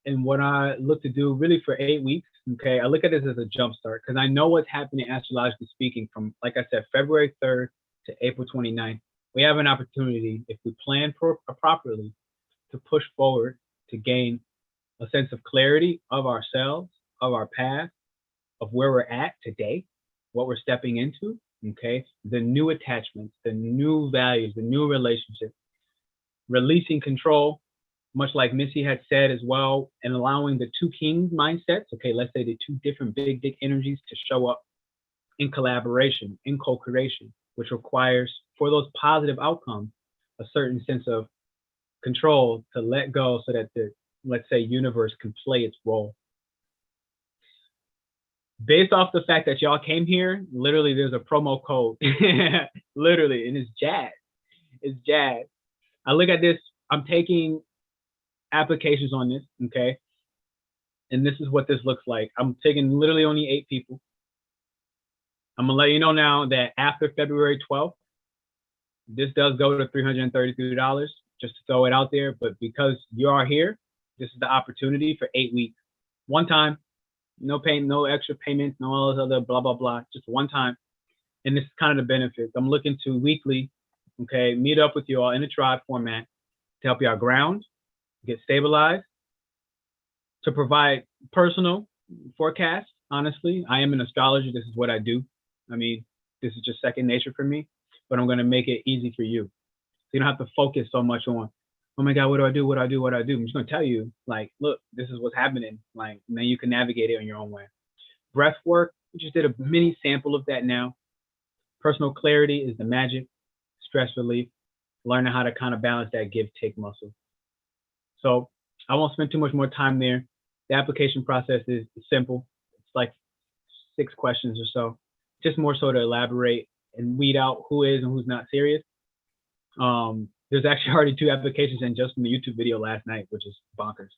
in what I look to do really for 8 weeks, okay? I look at this as a jump start because I know what's happening astrologically speaking from, like I said, February 3rd to April 29th. We have an opportunity, if we plan properly, to push forward to gain a sense of clarity of ourselves, of our path, of where we're at today, what we're stepping into, okay? The new attachments, the new values, the new relationships, releasing control, much like Missy had said as well, and allowing the two kings mindsets, okay, let's say the two different big energies to show up in collaboration, in co-creation, which requires, for those positive outcomes, a certain sense of control to let go so that the, let's say, universe can play its role. Based off the fact that y'all came here, literally there's a promo code, literally, and it's jazz. It's jazz. I look at this, I'm taking applications on this, okay? And this is what this looks like. I'm taking literally only 8 people. I'm gonna let you know now that after February 12th, this does go to $333, just to throw it out there. But because you are here, this is the opportunity for 8 weeks. One time, no payment, no extra payments, no all this other blah, blah, blah, just one time. And this is kind of the benefits. I'm looking to weekly, okay, meet up with you all in a tribe format to help you out ground, get stabilized, to provide personal forecasts. Honestly, I am an astrologer. This is what I do. I mean, this is just second nature for me, but I'm going to make it easy for you. So you don't have to focus so much on, oh my God, what do I do? What do I do? What do I do? I'm just going to tell you, like, look, this is what's happening. Like, then you can navigate it on your own way. Breath work, we just did a mini sample of that now. Personal clarity is the magic. Stress relief, learning how to kind of balance that give-take muscle. So I won't spend too much more time there. The application process is simple. It's like 6 questions or so, just more so to elaborate and weed out who is and who's not serious. There's actually already 2 applications in just from the YouTube video last night, which is bonkers.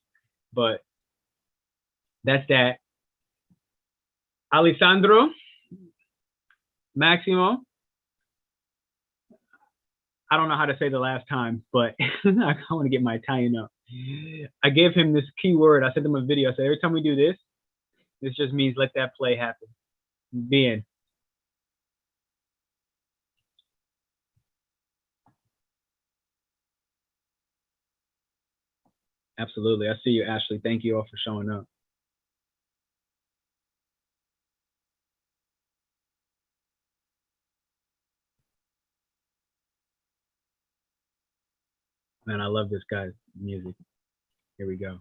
But that's that. Alessandro, Maximo. I don't know how to say the last time, but I want to get my Italian up. I gave him this keyword. I sent him a video. I said, every time we do this, this just means let that play happen. Bien. Absolutely. I see you, Ashley. Thank you all for showing up. Man, I love this guy's music. Here we go.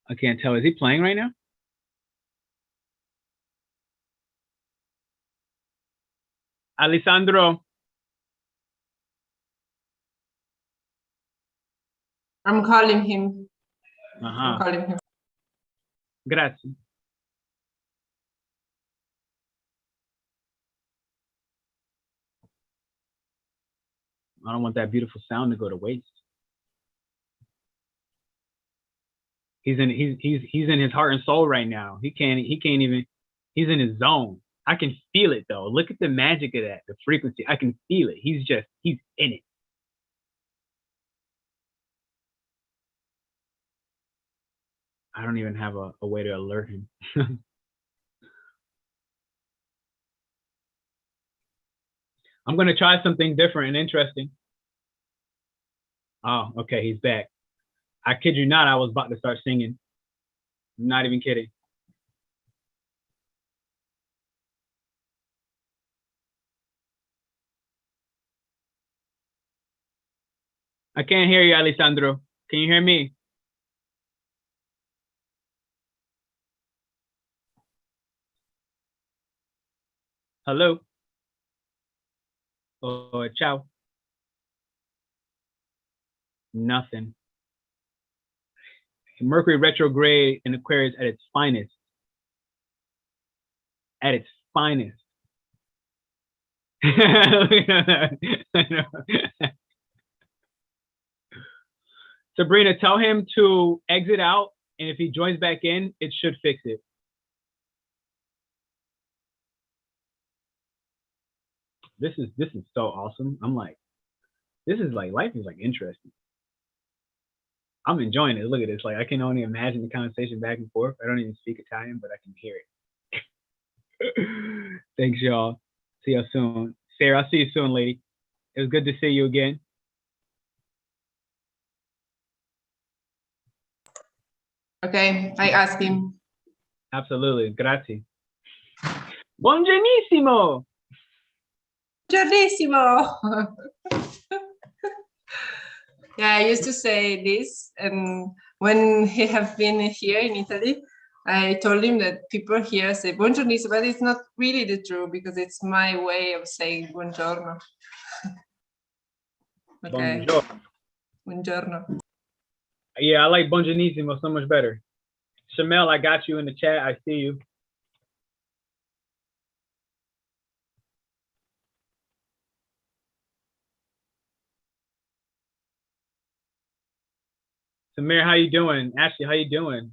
I can't tell. Is he playing right now? Alessandro. I'm calling him. I'm calling him. Grazie. I don't want that beautiful sound to go to waste. He's in his heart and soul right now. He can't even, he's in his zone. I can feel it though. Look at the magic of that, the frequency. I can feel it. He's in it. I don't even have a way to alert him. I'm gonna try something different and interesting. Oh, okay, he's back. I kid you not, I was about to start singing. I'm not even kidding. I can't hear you, Alessandro. Can you hear me? Hello? Oh, ciao. Nothing. Mercury retrograde in Aquarius at its finest. At its finest. Sabrina, tell him to exit out, and if he joins back in, it should fix it. This is so awesome. I'm like, this is like, life is like interesting. I'm enjoying it. Look at this. Like, I can only imagine the conversation back and forth. I don't even speak Italian, but I can hear it. Thanks, y'all. See you soon. Sarah, I'll see you soon, lady. It was good to see you again. Okay, I asked him. Absolutely. Grazie. Buongiornissimo. Buongiornissimo. Yeah, I used to say this, and when he have been here in Italy, I told him that people here say buongiornissimo, but it's not really the truth because it's my way of saying buongiorno. Okay. Buongiorno. Buongiorno. Yeah, I like buongiornissimo so much better. Shamel, I got you in the chat. I see you. Samir, how you doing? Ashley, how you doing?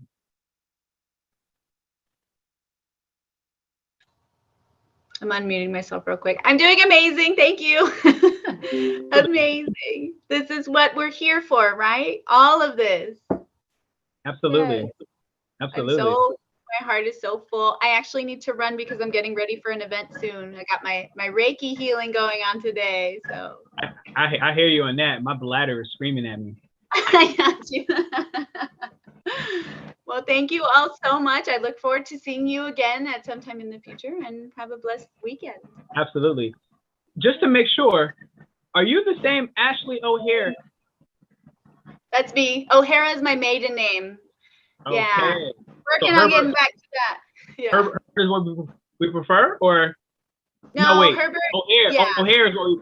I'm unmuting myself real quick. I'm doing amazing. Thank you. Amazing. This is what we're here for, right? All of this. Absolutely. Yes. Absolutely. My heart is so full. I actually need to run because I'm getting ready for an event soon. I got my Reiki healing going on today. So I hear you on that. My bladder is screaming at me. I got you. Well, thank you all so much. I look forward to seeing you again at some time in the future, and have a blessed weekend. Absolutely. Just to make sure, are you the same Ashley O'Hare? That's me. O'Hara is my maiden name. Okay. Yeah. Working on getting back to that. Yeah. Herbert is what we prefer, or no wait. Herbert. O'Hare. Yeah. O'Hare is what we.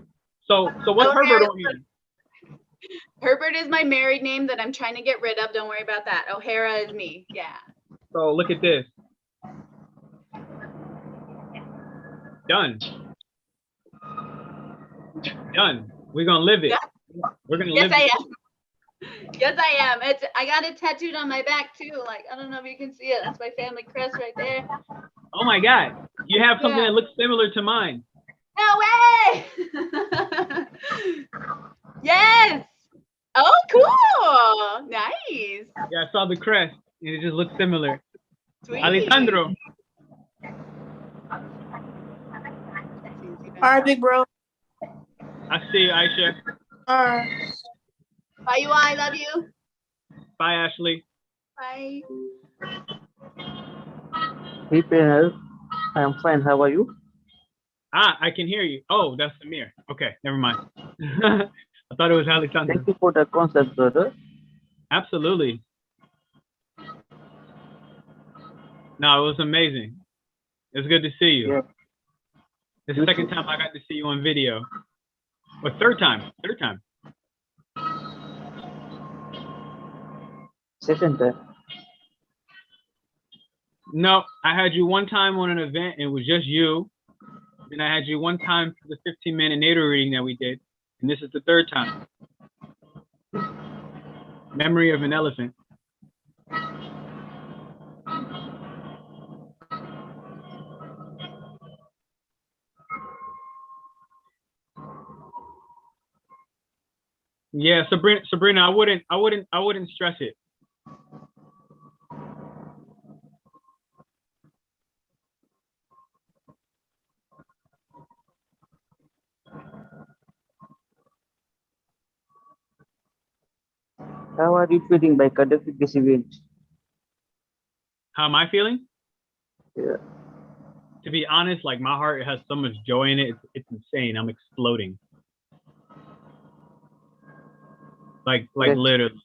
So what's Herbert O'Hare? Herbert is my married name that I'm trying to get rid of. Don't worry about that. O'Hara is me. Yeah. So look at this. Done. Done. We're gonna live it. Yeah. We're gonna Yes, live it. I am. Yes, I am. I got it tattooed on my back too. Like, I don't know if you can see it. That's my family crest right there. Oh my God. You have something Yeah. that looks similar to mine. No way! Yes. Oh, cool. Nice. Yeah, I saw the crest. It just looks similar. Sweet. Alessandro. All right, big bro. I see you, Aisha. All right. Bye, you. I love you. Bye, Ashley. Bye. Hey, Pernell. I am fine. How are you? Ah, I can hear you. Oh, that's Samir. Okay, never mind. I thought it was Alessandro. Thank you for the concept, brother. Absolutely. No, it was amazing. It's good to see you. Yeah. It's the second time I got to see you on video. Or third time. Third time. Second time. No, I had you one time on an event and it was just you. And I had you one time for the 15-minute natal reading that we did. And this is the third time. Memory of an elephant. Yeah, Sabrina, I wouldn't stress it. How are you feeling by conducting this event? How am I feeling? Yeah. To be honest, like my heart has so much joy in it. It's insane. I'm exploding. Like literally,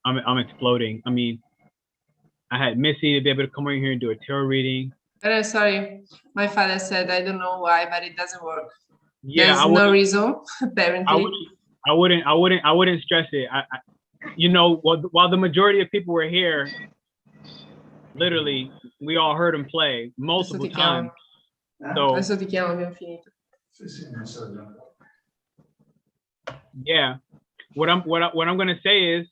I'm exploding. I mean, I had Missy to be able to come over here and do a tarot reading. Sorry, my father said I don't know why, but it doesn't work. Yeah, there's no reason apparently. I wouldn't stress it. You know, while the majority of people were here, literally, we all heard him play multiple times. So Adesso ti chiamo, abbiamo finito. yeah, what I'm gonna say is,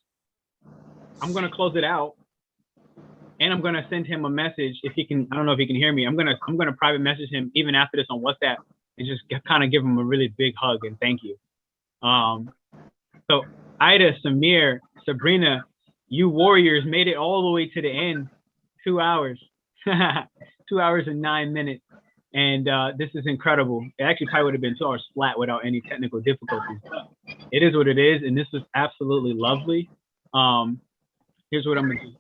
I'm gonna close it out, and I'm gonna send him a message if he can. I don't know if he can hear me. I'm gonna private message him even after this on WhatsApp and just kind of give him a really big hug and thank you. So Ida, Samir, Sabrina, you warriors made it all the way to the end. 2 hours, 2 hours and 9 minutes. And this is incredible. It actually probably would have been 2 hours flat without any technical difficulties. But it is what it is. And this was absolutely lovely. Here's what I'm gonna do.